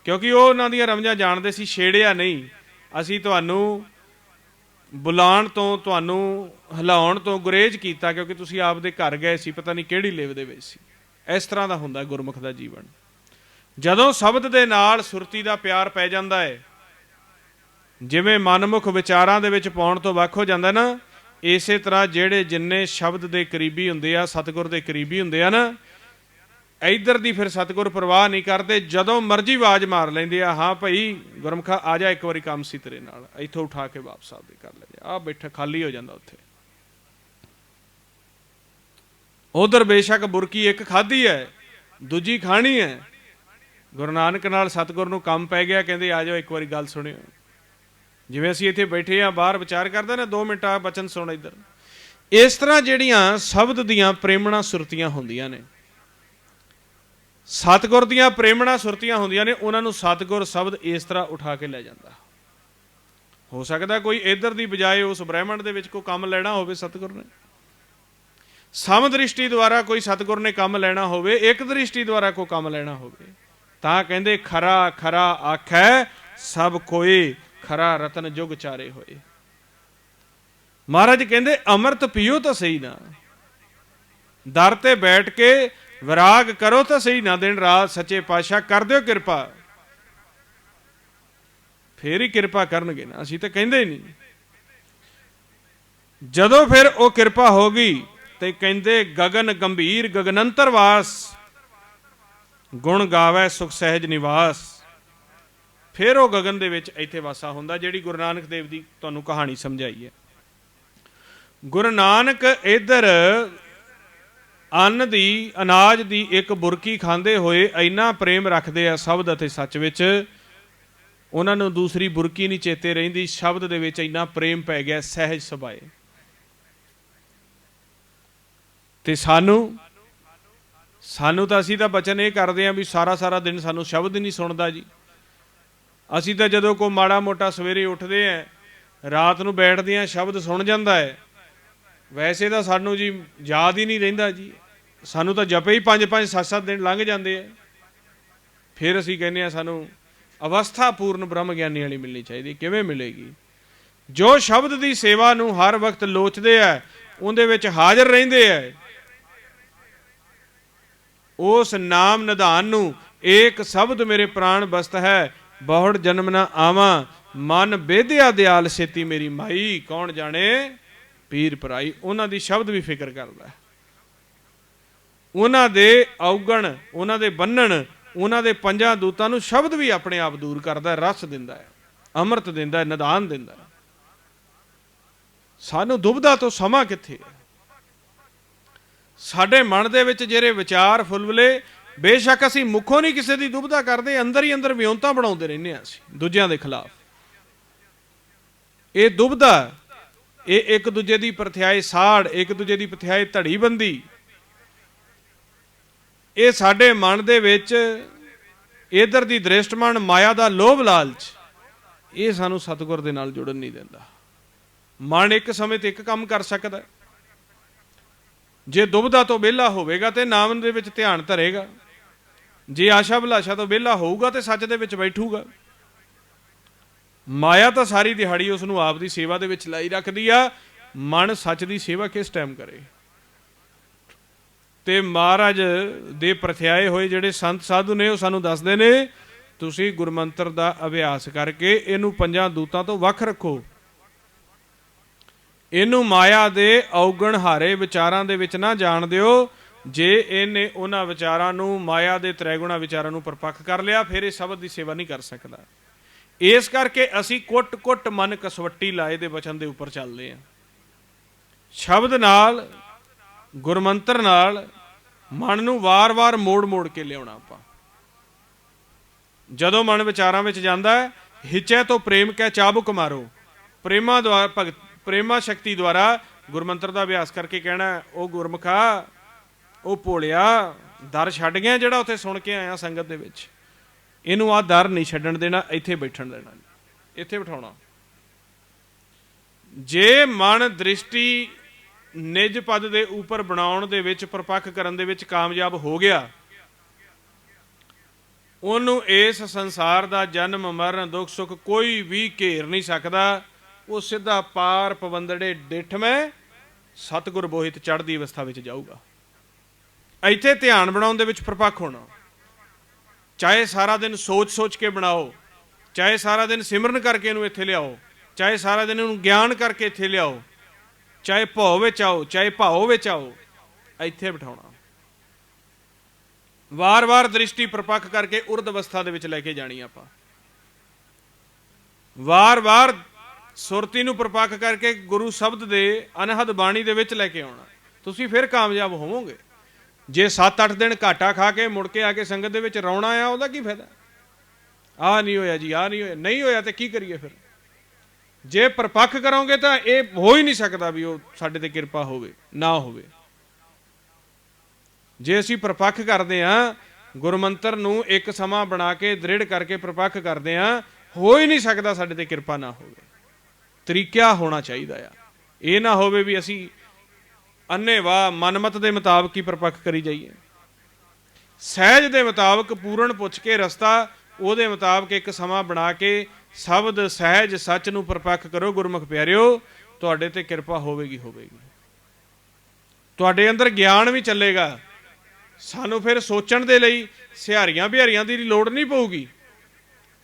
ਕਿਉਂਕਿ ਉਹ ਉਹਨਾਂ ਦੀਆਂ ਰਮਜ਼ਾਂ ਜਾਣਦੇ ਸੀ, ਛੇੜਿਆ ਨਹੀਂ। ਅਸੀਂ ਤੁਹਾਨੂੰ ਬੁਲਾਉਣ ਤੋਂ, ਤੁਹਾਨੂੰ ਹਿਲਾਉਣ ਤੋਂ ਗੁਰੇਜ਼ ਕੀਤਾ, ਕਿਉਂਕਿ ਤੁਸੀਂ ਆਪਦੇ ਘਰ ਗਏ ਸੀ, ਪਤਾ ਨਹੀਂ ਕਿਹੜੀ ਲਿਵ ਦੇ ਵਿੱਚ ਸੀ। ਇਸ ਤਰ੍ਹਾਂ ਦਾ ਹੁੰਦਾ ਗੁਰਮੁਖ ਦਾ ਜੀਵਨ। ਜਦੋਂ ਸ਼ਬਦ ਦੇ ਨਾਲ ਸੁਰਤੀ ਦਾ ਪਿਆਰ ਪੈ ਜਾਂਦਾ ਹੈ, ਜਿਵੇਂ ਮਨਮੁਖ ਵਿਚਾਰਾਂ ਦੇ ਵਿੱਚ ਪਾਉਣ ਤੋਂ ਵੱਖ ਹੋ ਜਾਂਦਾ ਨਾ, ਇਸੇ ਤਰ੍ਹਾਂ ਜਿਹੜੇ ਜਿੰਨੇ ਸ਼ਬਦ ਦੇ ਕਰੀਬੀ ਹੁੰਦੇ ਆ, ਸਤਿਗੁਰ ਦੇ ਕਰੀਬੀ ਹੁੰਦੇ ਆ ਨਾ, ਇੱਧਰ ਦੀ ਫਿਰ ਸਤਿਗੁਰ ਪਰਵਾਹ ਨਹੀਂ ਕਰਦੇ। ਜਦੋਂ ਮਰਜ਼ੀ ਆਵਾਜ਼ ਮਾਰ ਲੈਂਦੇ ਆ, ਹਾਂ ਭਾਈ ਗੁਰਮੁਖਾ ਆ ਜਾ, ਇੱਕ ਵਾਰੀ ਕੰਮ ਸੀ ਤੇਰੇ ਨਾਲ, ਇੱਥੋਂ ਉਠਾ ਕੇ ਵਾਪਸ ਆਪਦੇ ਕਰ ਲੈ ਜਾ, ਆ ਬੈਠਾ ਖਾਲੀ ਹੋ ਜਾਂਦਾ ਉੱਥੇ। ਉਧਰ ਬੇਸ਼ੱਕ ਬੁਰਕੀ ਇੱਕ ਖਾਧੀ ਹੈ, ਦੂਜੀ ਖਾਣੀ ਹੈ। ਗੁਰੂ ਨਾਨਕ ਨਾਲ ਸਤਿਗੁਰ ਨੂੰ ਕੰਮ ਪੈ ਗਿਆ, ਕਹਿੰਦੇ ਆ ਜਾਓ ਇੱਕ ਵਾਰੀ ਗੱਲ ਸੁਣਿਓ। ਜਿਵੇਂ ਅਸੀਂ ਇੱਥੇ ਬੈਠੇ ਹਾਂ, ਬਾਹਰ ਵਿਚਾਰ ਕਰਦੇ ਨਾ, 2 ਮਿੰਟ ਆ ਬਚਨ ਸੁਣ ਇੱਧਰ। ਇਸ ਤਰ੍ਹਾਂ ਜਿਹੜੀਆਂ ਸ਼ਬਦ ਦੀਆਂ ਪ੍ਰੇਮਣਾ ਸੁਰਤੀਆਂ ਹੁੰਦੀਆਂ ਨੇ, ਸਤਿਗੁਰ ਦੀਆਂ ਪ੍ਰੇਮਣਾ ਸੁਰਤੀਆਂ ਹੁੰਦੀਆਂ ਨੇ, ਉਹਨਾਂ ਨੂੰ ਸਤਿਗੁਰ ਸ਼ਬਦ ਇਸ ਤਰ੍ਹਾਂ ਉਠਾ ਕੇ ਲੈ ਜਾਂਦਾ। ਹੋ ਸਕਦਾ ਕੋਈ ਇੱਧਰ ਦੀ ਬਜਾਏ ਉਸ ਬ੍ਰਹਿਮੰਡ ਦੇ ਵਿੱਚ ਕੋਈ ਕੰਮ ਲੈਣਾ ਹੋਵੇ, ਸਤਿਗੁਰ ਨੇ ਸਮ ਦ੍ਰਿਸ਼ਟੀ ਦੁਆਰਾ ਕੋਈ ਸਤਿਗੁਰ ਨੇ ਕੰਮ ਲੈਣਾ ਹੋਵੇ, ਇੱਕ ਦ੍ਰਿਸ਼ਟੀ ਦੁਆਰਾ ਕੋਈ ਕੰਮ ਲੈਣਾ ਹੋਵੇ, ਤਾਂ ਕਹਿੰਦੇ ਖਰਾ ਖਰਾ ਆਖੈ ਸਭ ਕੋਈ, ਖਰਾ ਰਤਨ ਜੁਗ ਚਾਰੇ ਹੋਏ। ਮਹਾਰਾਜ ਕਹਿੰਦੇ ਅੰਮ੍ਰਿਤ ਪੀਓ ਤਾਂ ਸਹੀ ਨਾ, ਦਰ ਤੇ ਬੈਠ ਕੇ ਵਿਰਾਗ ਕਰੋ ਤਾਂ ਸਹੀ ਨਾ, ਦਿਨ ਰਾਤ ਸੱਚੇ ਪਾਤਸ਼ਾਹ ਕਰ ਦਿਓ ਕਿਰਪਾ, ਫੇਰ ਹੀ ਕਿਰਪਾ ਕਰਨਗੇ ਨਾ। ਅਸੀਂ ਤਾਂ ਕਹਿੰਦੇ ਹੀ ਨਹੀਂ। ਜਦੋਂ ਫਿਰ ਉਹ ਕਿਰਪਾ ਹੋ ਗਈ ਤੇ ਕਹਿੰਦੇ ਗਗਨ ਗੰਭੀਰ ਗਗਨੰਤਰ ਵਾਸ, ਗੁਣ ਗਾਵੇ ਸੁਖ ਸਹਿਜ ਨਿਵਾਸ। ਫਿਰ ਉਹ ਗਗਨ ਦੇ ਵਿੱਚ ਇੱਥੇ ਵਾਸਾ ਹੁੰਦਾ, ਜਿਹੜੀ ਗੁਰੂ ਨਾਨਕ ਦੇਵ ਦੀ ਤੁਹਾਨੂੰ ਕਹਾਣੀ ਸਮਝਾਈ ਹੈ। ਗੁਰੂ ਨਾਨਕ ਇੱਧਰ ਅੰਨ ਦੀ, ਅਨਾਜ ਦੀ ਇੱਕ ਬੁਰਕੀ ਖਾਂਦੇ ਹੋਏ ਇੰਨਾ ਪ੍ਰੇਮ ਰੱਖਦੇ ਆ ਸ਼ਬਦ ਅਤੇ ਸੱਚ ਵਿੱਚ, ਉਹਨਾਂ ਨੂੰ ਦੂਸਰੀ ਬੁਰਕੀ ਨਹੀਂ ਚੇਤੇ ਰਹਿੰਦੀ। ਸ਼ਬਦ ਦੇ ਵਿੱਚ ਇੰਨਾ ਪ੍ਰੇਮ ਪੈ ਗਿਆ, ਸਹਿਜ ਸੁਭਾਏ। ਤੇ ਸਾਨੂੰ ਤਾਂ, ਅਸੀਂ ਤਾਂ ਬਚਨ ਇਹ ਕਰਦੇ ਹਾਂ ਵੀ ਸਾਰਾ ਦਿਨ ਸਾਨੂੰ ਸ਼ਬਦ ਹੀ ਨਹੀਂ ਸੁਣਦਾ ਜੀ। ਅਸੀਂ ਤਾਂ ਜਦੋਂ ਕੋਈ ਮਾੜਾ ਮੋਟਾ ਸਵੇਰੇ ਉੱਠਦੇ ਆ, ਰਾਤ ਨੂੰ ਬੈਠਦੇ ਆ, ਸ਼ਬਦ ਸੁਣ ਜਾਂਦਾ ਹੈ। ਵੈਸੇ ਤਾਂ ਸਾਨੂੰ ਜੀ ਯਾਦ ਹੀ ਨਹੀਂ ਰਹਿੰਦਾ ਜੀ, ਸਾਨੂੰ ਤਾਂ ਜਪੇ ਹੀ 5-5 7-7 ਦਿਨ ਲੰਘ ਜਾਂਦੇ ਆ। ਫਿਰ ਅਸੀਂ ਕਹਿੰਦੇ ਹਾਂ ਸਾਨੂੰ ਅਵਸਥਾ ਪੂਰਨ ਬ੍ਰਹਮ ਗਿਆਨੀ ਵਾਲੀ ਮਿਲਣੀ ਚਾਹੀਦੀ। ਕਿਵੇਂ ਮਿਲੇਗੀ? ਜੋ ਸ਼ਬਦ ਦੀ ਸੇਵਾ ਨੂੰ ਹਰ ਵਕਤ ਲੋਚਦੇ ਆ, ਉਹਦੇ ਵਿੱਚ ਹਾਜ਼ਰ ਰਹਿੰਦੇ ਆ, ਉਸ ਨਾਮ ਨਿਧਾਨ ਨੂੰ, ਏਕ ਸ਼ਬਦ ਮੇਰੇ ਪ੍ਰਾਣ ਬਸਤ ਹੈ, ਬਹੁੜ ਜਨਮ ਨਾ ਆਵਾਂ, ਮਨ ਬੇਦਿਆ ਦਿਆਲ ਛੇਤੀ ਮੇਰੀ ਮਾਈ, ਕੌਣ ਜਾਣੇ ਪੀਰ ਭਰਾਈ। ਉਹਨਾਂ ਦੀ ਸ਼ਬਦ ਵੀ ਫਿਕਰ ਕਰਦਾ, ਉਹਨਾਂ ਦੇ ਔਗਣ, ਉਹਨਾਂ ਦੇ ਬੰਨਣ, ਉਹਨਾਂ ਦੇ ਪੰਜਾਂ ਦੂਤਾਂ ਨੂੰ ਸ਼ਬਦ ਵੀ ਆਪਣੇ ਆਪ ਦੂਰ ਕਰਦਾ, ਰਸ ਦਿੰਦਾ ਹੈ, ਅੰਮ੍ਰਿਤ ਦਿੰਦਾ ਹੈ, ਨਿਧਾਨ ਦਿੰਦਾ ਹੈ। ਸਾਨੂੰ ਦੁਬਦਾ ਤੋਂ ਸਮਾਂ ਕਿੱਥੇ ਹੈ? ਸਾਡੇ ਮਨ ਦੇ ਵਿੱਚ ਜਿਹੜੇ ਵਿਚਾਰ ਫੁਲਵਲੇ, ਬੇਸ਼ੱਕ ਅਸੀਂ ਮੁੱਖੋਂ ਨਹੀਂ ਕਿਸੇ ਦੀ ਦੁਬਦਾ ਕਰਦੇ, ਅੰਦਰ ਹੀ ਅੰਦਰ ਵਿਉਂਤਾਂ ਬਣਾਉਂਦੇ ਰਹਿੰਦੇ ਹਾਂ ਅਸੀਂ ਦੂਜਿਆਂ ਦੇ ਖਿਲਾਫ। ਇਹ ਦੁਬਦਾ, ਇਹ ਇੱਕ ਦੂਜੇ ਦੀ ਪ੍ਰਥਿਆਏ ਸਾੜ, ਇੱਕ ਦੂਜੇ ਦੀ ਪ੍ਰਥਿਆਏ ਧੜੀਬੰਦੀ, ਇਹ ਸਾਡੇ ਮਨ ਦੇ ਵਿੱਚ ਇਧਰ ਦੀ ਦ੍ਰਿਸ਼ਟਮਾਨ ਮਾਇਆ ਦਾ ਲੋਭ ਲਾਲਚ, ਇਹ ਸਾਨੂੰ ਸਤਿਗੁਰ ਦੇ ਨਾਲ ਜੁੜਨ ਨਹੀਂ ਦਿੰਦਾ। ਮਨ ਇੱਕ ਸਮੇਂ ਤੇ ਇੱਕ ਕੰਮ ਕਰ ਸਕਦਾ, ਜੇ ਦੁਬਦਾ ਤੋਂ ਵਿਹਲਾ ਹੋਵੇਗਾ ਤੇ ਨਾਮ ਦੇ ਵਿੱਚ ਧਿਆਨ ਧਰੇਗਾ, ਜੇ ਆਸ਼ਾ ਅਭਿਲਾਸ਼ਾ ਤੋਂ ਵਿਹਲਾ ਹੋਊਗਾ ਤੇ ਸੱਚ ਦੇ ਵਿੱਚ ਬੈਠੂਗਾ। ਮਾਇਆ ਤਾਂ ਸਾਰੀ ਦਿਹਾੜੀ ਉਸ ਨੂੰ ਆਪ ਦੀ ਸੇਵਾ ਦੇ ਵਿੱਚ ਲਾਈ ਰੱਖਦੀ ਆ, ਮਨ ਸੱਚ ਦੀ ਸੇਵਾ ਕਿਸ ਟਾਈਮ ਕਰੇ? ਤੇ ਮਹਾਰਾਜ ਦੇ ਪ੍ਰਥਿਆਏ ਹੋਏ ਜਿਹੜੇ ਸੰਤ ਸਾਧੂ ਨੇ, ਉਹ ਸਾਨੂੰ ਦੱਸਦੇ ਨੇ, ਤੁਸੀਂ ਗੁਰਮੰਤਰ ਦਾ ਅਭਿਆਸ ਕਰਕੇ ਇਹਨੂੰ ਪੰਜਾਂ ਦੂਤਾਂ ਤੋਂ ਵੱਖ ਰੱਖੋ, ਇਹਨੂੰ ਮਾਇਆ ਦੇ ਔਗਣ ਹਾਰੇ ਵਿਚਾਰਾਂ ਦੇ ਵਿੱਚ ਨਾ ਜਾਣ ਦਿਓ। ਜੇ ਇਹਨੇ ਉਹਨਾਂ ਵਿਚਾਰਾਂ ਨੂੰ, ਮਾਇਆ ਦੇ ਤ੍ਰੈਗੁਣਾ ਵਿਚਾਰਾਂ ਨੂੰ ਪਰਪੱਖ ਕਰ ਲਿਆ, ਫਿਰ ਇਹ ਸ਼ਬਦ ਦੀ ਸੇਵਾ ਨਹੀਂ ਕਰ ਸਕਦਾ। ਇਸ ਕਰਕੇ ਅਸੀਂ ਕੁੱਟ-ਕੁੱਟ ਮਨ ਕਸਵੱਟੀ ਲਾਏ ਦੇ ਵਚਨ ਦੇ ਉੱਪਰ ਚੱਲਦੇ ਹਾਂ। ਸ਼ਬਦ ਨਾਲ, ਗੁਰਮੰਤਰ ਨਾਲ ਮਨ ਨੂੰ ਵਾਰ-ਵਾਰ ਮੋੜ-ਮੋੜ ਕੇ ਲਿਆਉਣਾ। ਆਪਾਂ ਜਦੋਂ ਮਨ ਵਿਚਾਰਾਂ ਵਿੱਚ ਜਾਂਦਾ ਹੈ, ਹਿਚੈ ਤੋਂ ਪ੍ਰੇਮ ਕਹਿ ਚਾਬੁਕ ਮਾਰੋ, ਪ੍ਰੇਮਾ ਦੁਆਰਾ, ਭਗਤ ਪ੍ਰੇਮਾ ਸ਼ਕਤੀ ਦੁਆਰਾ ਗੁਰਮੰਤਰ ਦਾ ਅਭਿਆਸ ਕਰਕੇ ਕਹਿਣਾ, ਉਹ ਗੁਰਮੁਖਾ, ਉਹ ਭੋਲਿਆ, ਡਰ ਛੱਡ ਗਿਆ ਜਿਹੜਾ ਉੱਥੇ ਸੁਣ ਕੇ ਆਇਆ ਸੰਗਤ ਦੇ ਵਿੱਚ। ਇਹਨੂੰ ਆਹ ਡਰ ਨਹੀਂ ਛੱਡਣ ਦੇਣਾ, ਇੱਥੇ ਬੈਠਣ ਦੇਣਾ, ਇੱਥੇ ਬਿਠਾਉਣਾ। ਜੇ ਮਨ ਦ੍ਰਿਸ਼ਟੀ ਨਿਜ ਪਦ ਦੇ ਉੱਪਰ ਬਣਾਉਣ ਦੇ ਵਿੱਚ, ਪ੍ਰਪੱਖ ਕਰਨ ਦੇ ਵਿੱਚ ਕਾਮਯਾਬ ਹੋ ਗਿਆ, ਉਹਨੂੰ ਇਸ ਸੰਸਾਰ ਦਾ ਜਨਮ ਮਰਨ ਦੁੱਖ ਸੁੱਖ ਕੋਈ ਵੀ ਘੇਰ ਨਹੀਂ ਸਕਦਾ। ਉਹ ਸਿੱਧਾ ਪਾਰ ਪਵੰਦੜੇ ਡਿੱਠ ਮੈਂ ਸਤਿਗੁਰ ਬੋਹਿਤ ਚੜ੍ਹਦੀ ਅਵਸਥਾ ਵਿੱਚ ਜਾਊਗਾ। ਇੱਥੇ ਧਿਆਨ ਬਣਾਉਣ ਦੇ ਵਿੱਚ ਪ੍ਰਪੱਖ ਹੋਣਾ। ਚਾਹੇ ਸਾਰਾ ਦਿਨ ਸੋਚ ਸੋਚ ਕੇ ਬਣਾਓ, ਚਾਹੇ ਸਾਰਾ ਦਿਨ ਸਿਮਰਨ ਕਰਕੇ ਇਹਨੂੰ ਇੱਥੇ ਲਿਆਓ, ਚਾਹੇ ਸਾਰਾ ਦਿਨ ਇਹਨੂੰ ਗਿਆਨ ਕਰਕੇ ਇੱਥੇ ਲਿਆਓ, ਚਾਹੇ ਭਉ ਵਿੱਚ ਆਓ, ਚਾਹੇ ਭਾਉ ਵਿੱਚ ਆਓ, ਇੱਥੇ ਬਿਠਾਉਣਾ। ਵਾਰ-ਵਾਰ ਦ੍ਰਿਸ਼ਟੀ ਪ੍ਰਪੱਖ ਕਰਕੇ ਉਰਧ ਅਵਸਥਾ ਦੇ ਵਿੱਚ ਲੈ ਕੇ ਜਾਣੀ ਆਪਾਂ। ਵਾਰ-ਵਾਰ ਸੁਰਤੀ ਨੂੰ ਪ੍ਰਪੱਖ ਕਰਕੇ ਗੁਰੂ ਸ਼ਬਦ ਦੇ ਅਨਹਦ ਬਾਣੀ ਦੇ ਵਿੱਚ ਲੈ ਕੇ ਆਉਣਾ। ਤੁਸੀਂ ਫਿਰ ਕਾਮਯਾਬ ਹੋਵੋਗੇ। ਜੇ 7-8 ਦਿਨ ਘਾਟਾ ਖਾ ਕੇ ਮੁੜ ਕੇ ਆ ਕੇ ਸੰਗਤ ਦੇ ਵਿੱਚ ਰੌਣਾ ਆ, ਉਹਦਾ ਕੀ ਫਾਇਦਾ? ਆਹ ਨਹੀਂ ਹੋਇਆ ਜੀ, ਆਹ ਨਹੀਂ ਹੋਇਆ। ਨਹੀਂ ਹੋਇਆ ਤੇ ਕੀ ਕਰੀਏ ਫਿਰ? ਜੇ ਪ੍ਰਪੱਖ ਕਰੋਗੇ ਤਾਂ ਇਹ ਹੋ ਹੀ ਨਹੀਂ ਸਕਦਾ ਵੀ ਉਹ ਸਾਡੇ ਤੇ ਕਿਰਪਾ ਹੋਵੇ ਨਾ ਹੋਵੇ। ਜੇ ਅਸੀਂ ਪ੍ਰਪੱਖ ਕਰਦੇ ਹਾਂ, ਗੁਰਮੰਤਰ ਨੂੰ ਇੱਕ ਸਮਾਂ ਬਣਾ ਕੇ ਦ੍ਰਿੜ ਕਰਕੇ ਪ੍ਰਪੱਖ ਕਰਦੇ ਹਾਂ, ਹੋ ਹੀ ਨਹੀਂ ਸਕਦਾ ਸਾਡੇ ਤੇ ਕਿਰਪਾ ਨਾ ਹੋਵੇ। ਤਰੀਕਾ ਹੋਣਾ ਚਾਹੀਦਾ ਆ। ਇਹ ਨਾ ਹੋਵੇ ਵੀ ਅਸੀਂ ਅੰਨ੍ਹੇਵਾਹ ਮਨਮਤ ਦੇ ਮੁਤਾਬਕ ਹੀ ਪ੍ਰਪੱਖ ਕਰੀ ਜਾਈਏ। ਸਹਿਜ ਦੇ ਮੁਤਾਬਕ ਪੂਰਨ ਪੁੱਛ ਕੇ ਰਸਤਾ, ਉਹਦੇ ਮੁਤਾਬਕ ਇੱਕ ਸਮਾਂ ਬਣਾ ਕੇ ਸ਼ਬਦ ਸਹਿਜ ਸੱਚ ਨੂੰ ਪ੍ਰਪੱਖ ਕਰੋ। ਗੁਰਮੁਖ ਪਿਆਰਿਓ, ਤੁਹਾਡੇ ਤੇ ਕਿਰਪਾ ਹੋਵੇਗੀ ਹੋਵੇਗੀ। ਤੁਹਾਡੇ ਅੰਦਰ ਗਿਆਨ ਵੀ ਚੱਲੇਗਾ। ਸਾਨੂੰ ਫਿਰ ਸੋਚਣ ਦੇ ਲਈ ਸਿਹਾਰੀਆਂ ਬਿਹਾਰੀਆਂ ਦੀ ਲੋੜ ਨਹੀਂ ਪਊਗੀ।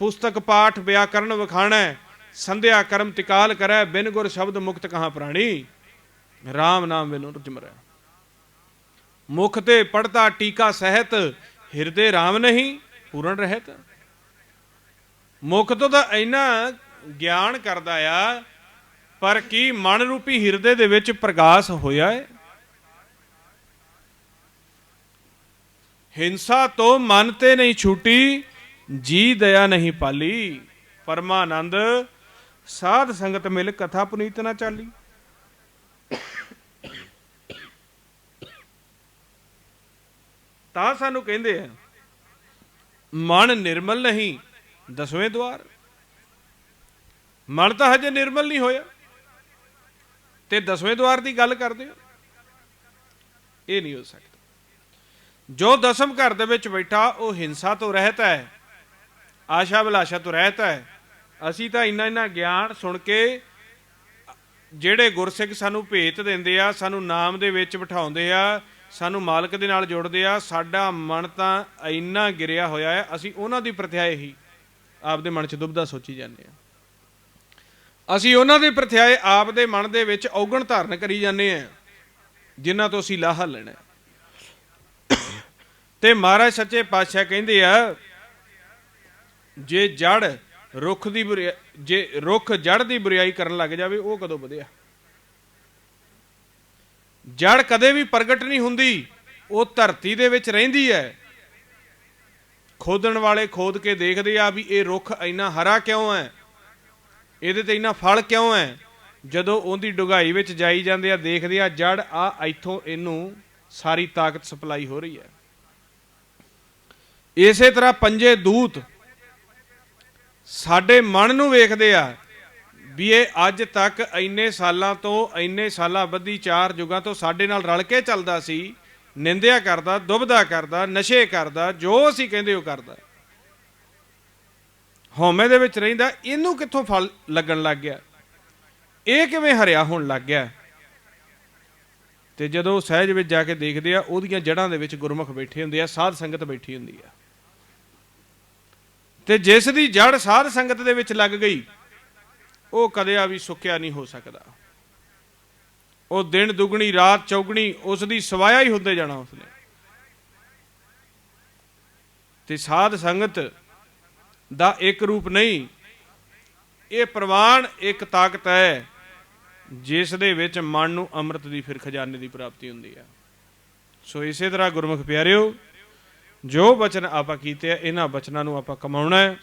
ਪੁਸਤਕ ਪਾਠ ਵਿਆਕਰਨ ਵਿਖਾਣਾ, ਸੰਧਿਆ ਕਰਮ ਤਿਕਾਲ ਕਰੈ, ਬਿਨ ਗੁਰ ਸ਼ਬਦ ਮੁਕਤ ਕਹਾਂ ਪ੍ਰਾਣੀ, ਰਾਮ ਨਾਮ ਬਿਨੁ ਰਜਮਰੈ। ਮੁਖ ਤੇ ਪੜਤਾ ਟੀਕਾ ਸਹਿਤ, ਹਿਰਦੇ ਰਾਮ ਨਹੀਂ ਪੂਰਨ ਰਹਿਤ। ਮੁਖ ਤੋਂ ਤਾਂ ਇੰਨਾ ਗਿਆਨ ਕਰਦਾ ਆ, ਪਰ ਕੀ ਮਨ ਰੂਪੀ ਹਿਰਦੇ ਦੇ ਵਿੱਚ ਪ੍ਰਗਾਸ ਹੋਇਆ ਹੈ? ਹਿੰਸਾ ਤੋਂ ਮਨ ਤੇ ਨਹੀਂ ਛੂਟੀ, ਜੀ ਦਇਆ ਨਹੀਂ ਪਾਲੀ। ਪਰਮਾਨੰਦ ਸਾਧ ਸੰਗਤ ਮਿਲ ਕਥਾ ਪੁਨੀਤ ਨਾ ਚਾਲੀ। ਤਾਂ ਸਾਨੂੰ ਕਹਿੰਦੇ ਆ ਮਨ ਨਿਰਮਲ ਨਹੀਂ 10ਵੇਂ ਦੁਆਰ। ਮਨ ਤਾਂ ਹਜੇ ਨਿਰਮਲ ਨਹੀਂ ਹੋਇਆ ਤੇ 10ਵੇਂ ਦੁਆਰ ਦੀ ਗੱਲ ਕਰਦੇ ਹੋ? ਇਹ ਨਹੀਂ ਹੋ ਸਕਦਾ। ਜੋ ਦਸਮ ਘਰ ਦੇ ਵਿੱਚ ਬੈਠਾ ਉਹ ਹਿੰਸਾ ਤੋਂ ਰਹਿਤ ਹੈ, ਆਸ਼ਾ ਬਿਲਾਸ਼ਾ ਤੋਂ ਰਹਿਤ ਹੈ। ਅਸੀਂ ਤਾਂ ਇੰਨਾ ਗਿਆਨ ਸੁਣ ਕੇ, ਜਿਹੜੇ ਗੁਰਸਿੱਖ ਸਾਨੂੰ ਭੇਤ ਦਿੰਦੇ ਆ, ਸਾਨੂੰ ਨਾਮ ਦੇ ਵਿੱਚ ਬਿਠਾਉਂਦੇ ਆ, ਸਾਨੂੰ ਮਾਲਕ ਦੇ ਨਾਲ ਜੋੜਦੇ ਆ, ਸਾਡਾ ਮਨ ਤਾਂ ਇੰਨਾ ਗਿਰਿਆ ਹੋਇਆ ਹੈ, ਅਸੀਂ ਉਹਨਾਂ ਦੀ ਪ੍ਰਥਾਏ ਹੀ ਆਪਦੇ ਮਨ 'ਚ ਦੁਬਦਾ ਸੋਚੀ ਜਾਂਦੇ ਹਾਂ। ਅਸੀਂ ਉਹਨਾਂ ਦੀ ਪ੍ਰਥਾਏ ਆਪਦੇ ਮਨ ਦੇ ਵਿੱਚ ਔਗਣ ਧਾਰਨ ਕਰੀ ਜਾਂਦੇ ਹਾਂ, ਜਿਨ੍ਹਾਂ ਤੋਂ ਅਸੀਂ ਲਾਹਾ ਲੈਣਾ। ਤੇ ਮਹਾਰਾਜ ਸੱਚੇ ਪਾਤਸ਼ਾਹ ਕਹਿੰਦੇ ਆ, ਜੇ ਜੜ ਰੁੱਖ ਦੀ ਜੇ ਰੁੱਖ ਜੜ ਦੀ ਬੁਰਾਈ ਕਰਨ ਲੱਗ ਜਾਵੇ, ਉਹ ਕਦੋਂ ਵਧਿਆ? ਜੜ ਕਦੇ ਵੀ ਪ੍ਰਗਟ ਨਹੀਂ ਹੁੰਦੀ, ਉਹ ਧਰਤੀ ਦੇ ਵਿੱਚ ਰਹਿੰਦੀ ਹੈ। ਖੋਦਣ ਵਾਲੇ ਖੋਦ ਕੇ ਦੇਖਦੇ ਆ ਵੀ ਇਹ ਰੁੱਖ ਇੰਨਾ ਹਰਾ ਕਿਉਂ ਹੈ, ਇਹਦੇ ਤੇ ਇੰਨਾ ਫਲ ਕਿਉਂ ਹੈ। ਜਦੋਂ ਉਹਦੀ ਡੁਗਾਈ ਵਿੱਚ ਜਾਈ ਜਾਂਦੇ ਆ, ਦੇਖਦੇ ਆ ਜੜ ਆ ਇੱਥੋਂ ਇਹਨੂੰ ਸਾਰੀ ਤਾਕਤ ਸਪਲਾਈ ਹੋ ਰਹੀ ਹੈ। ਇਸੇ ਤਰ੍ਹਾਂ ਪੰਜੇ ਦੂਤ ਸਾਡੇ ਮਨ ਨੂੰ ਵੇਖਦੇ ਆ ਵੀ ਇਹ ਅੱਜ ਤੱਕ ਇੰਨੇ ਸਾਲਾਂ ਤੋਂ, ਇੰਨੇ ਸਾਲਾਂ ਬੱਧੀ 4 ਯੁੱਗਾਂ ਤੋਂ ਸਾਡੇ ਨਾਲ ਰਲ ਕੇ ਚੱਲਦਾ ਸੀ, ਨਿੰਦਿਆ ਕਰਦਾ, ਦੁਬਦਾ ਕਰਦਾ, ਨਸ਼ੇ ਕਰਦਾ, ਜੋ ਅਸੀਂ ਕਹਿੰਦੇ ਉਹ ਕਰਦਾ, ਹਉਮੈ ਦੇ ਵਿੱਚ ਰਹਿੰਦਾ, ਇਹਨੂੰ ਕਿੱਥੋਂ ਫਲ ਲੱਗਣ ਲੱਗ ਗਿਆ? ਇਹ ਕਿਵੇਂ ਹਰਿਆ ਹੋਣ ਲੱਗ ਗਿਆ? ਤੇ ਜਦੋਂ ਸਹਿਜ ਵਿੱਚ ਜਾ ਕੇ ਦੇਖਦੇ ਆ, ਉਹਦੀਆਂ ਜੜ੍ਹਾਂ ਦੇ ਵਿੱਚ ਗੁਰਮੁਖ ਬੈਠੇ ਹੁੰਦੇ ਆ, ਸਾਧ ਸੰਗਤ ਬੈਠੀ ਹੁੰਦੀ ਆ। ਤੇ ਜਿਸ ਦੀ ਜੜ ਸਾਧ ਸੰਗਤ ਦੇ ਵਿੱਚ ਲੱਗ ਗਈ, ਉਹ ਕਦੇ ਵੀ ਸੁੱਕਿਆ ਨਹੀਂ ਹੋ ਸਕਦਾ। ਉਹ ਦਿਨ ਦੁਗਣੀ ਰਾਤ ਚੌਗਣੀ ਉਸ ਦੀ ਸਵਾਇਆ ਹੀ ਹੁੰਦੇ ਜਾਣਾ ਉਸਨੇ। ਤੇ ਸਾਧ ਸੰਗਤ ਦਾ ਇੱਕ ਰੂਪ ਨਹੀਂ, ਇਹ ਪ੍ਰਵਾਨ ਇੱਕ ਤਾਕਤ ਹੈ, ਜਿਸ ਦੇ ਵਿੱਚ ਮਨ ਨੂੰ ਅੰਮ੍ਰਿਤ ਦੀ ਫਿਰ ਖਜ਼ਾਨੇ ਦੀ ਪ੍ਰਾਪਤੀ ਹੁੰਦੀ ਹੈ। ਸੋ ਇਸੇ ਤਰ੍ਹਾਂ ਗੁਰਮੁਖ ਪਿਆਰਿਓ, ਜੋ ਬਚਨ ਆਪਾਂ ਕੀਤੇ ਆ, ਇਹਨਾਂ ਬਚਨਾਂ ਨੂੰ ਆਪਾਂ ਕਮਾਉਣਾ ਹੈ।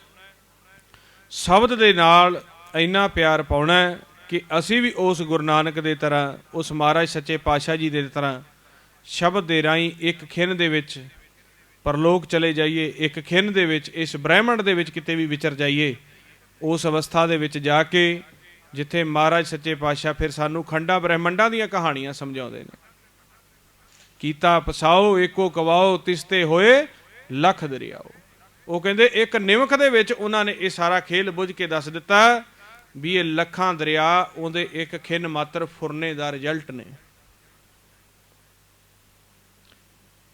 ਸ਼ਬਦ ਦੇ ਨਾਲ ਇੰਨਾ ਪਿਆਰ ਪਾਉਣਾ ਹੈ ਕਿ ਅਸੀਂ ਵੀ ਉਸ ਗੁਰੂ ਨਾਨਕ ਦੇ ਤਰ੍ਹਾਂ, ਉਸ ਮਹਾਰਾਜ ਸੱਚੇ ਪਾਤਸ਼ਾਹ ਜੀ ਦੇ ਤਰ੍ਹਾਂ ਸ਼ਬਦ ਦੇ ਰਾਹੀਂ ਇੱਕ ਖਿਣ ਦੇ ਵਿੱਚ परलोक चले जाइए, एक खिन दे विच इस ब्रह्मंड दे विच किते भी विचर जाइए, उस अवस्था दे विच जाके जिथे महाराज सच्चे पातशाह फिर सानू खंडा ब्रह्मंडा दीयां कहानियां समझाउंदे ने। कीता पसाओ एको कवाओ तिसते होए लख दरियाओ। वो कहते एक निमक दे विच उन्हां ने ये सारा खेल बुझ के दस दिता भी ये लखां दरिया उहदे एक खिन मात्र फुरने दा रिजल्ट ने।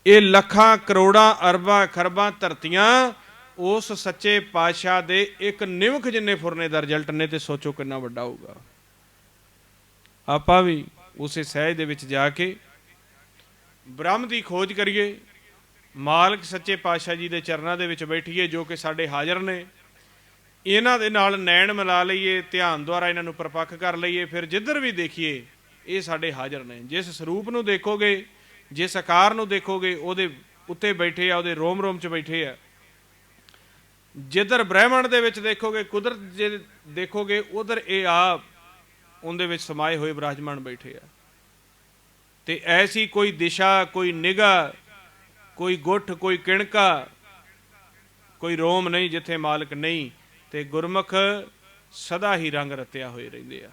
ये लखां करोड़ां अरबां खरबां धरतियां उस सच्चे पातशाह दे एक निमक जिन्ने फुरने दा रिजल्ट ने, ते सोचो कितना वड्डा होगा। आपां भी उसे सहज दे विच जाके ब्रह्म की खोज करिए, मालक सच्चे पातशाह जी के चरणों के विच बैठिए जो कि साडे हाज़र ने। इन्हां दे नाल नैण मिला लईए, ध्यान द्वारा इन्हां नूं परपक्ष कर लईए, फिर जिधर भी देखिए ये साडे हाज़र ने। जिस स्वरूप नूं देखोगे, जिस आकार नूं देखोगे, उहदे उत्ते बैठे आ, उहदे रोम रोम च बैठे आ। जिधर ब्रह्मंड दे विच देखोगे, कुदरत जे देखोगे, उधर ये आप उहदे विच समाए हुए विराजमान बैठे आ। ते ऐसी कोई दिशा, कोई निगाह, कोई गुठ, कोई किणका, कोई रोम नहीं जिथे मालक नहीं। ते गुरमुख सदा ही रंग रत्या होए रहिंदे आ,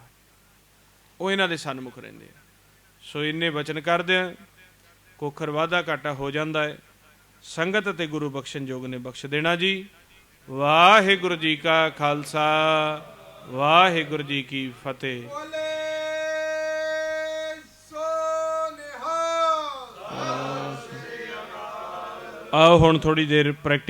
वो इन्हां दे सन्मुख रहिंदे आ। सो इन्ने वचन करदिआं कोखर वाधा घाटा हो जाता है। संगत ते गुरु बख्शन जोग ने बख्श देना जी। वाहिगुरू जी का खालसा, वाहिगुरू जी की फतेह। आओ हुण थोड़ी देर प्रैक्टिस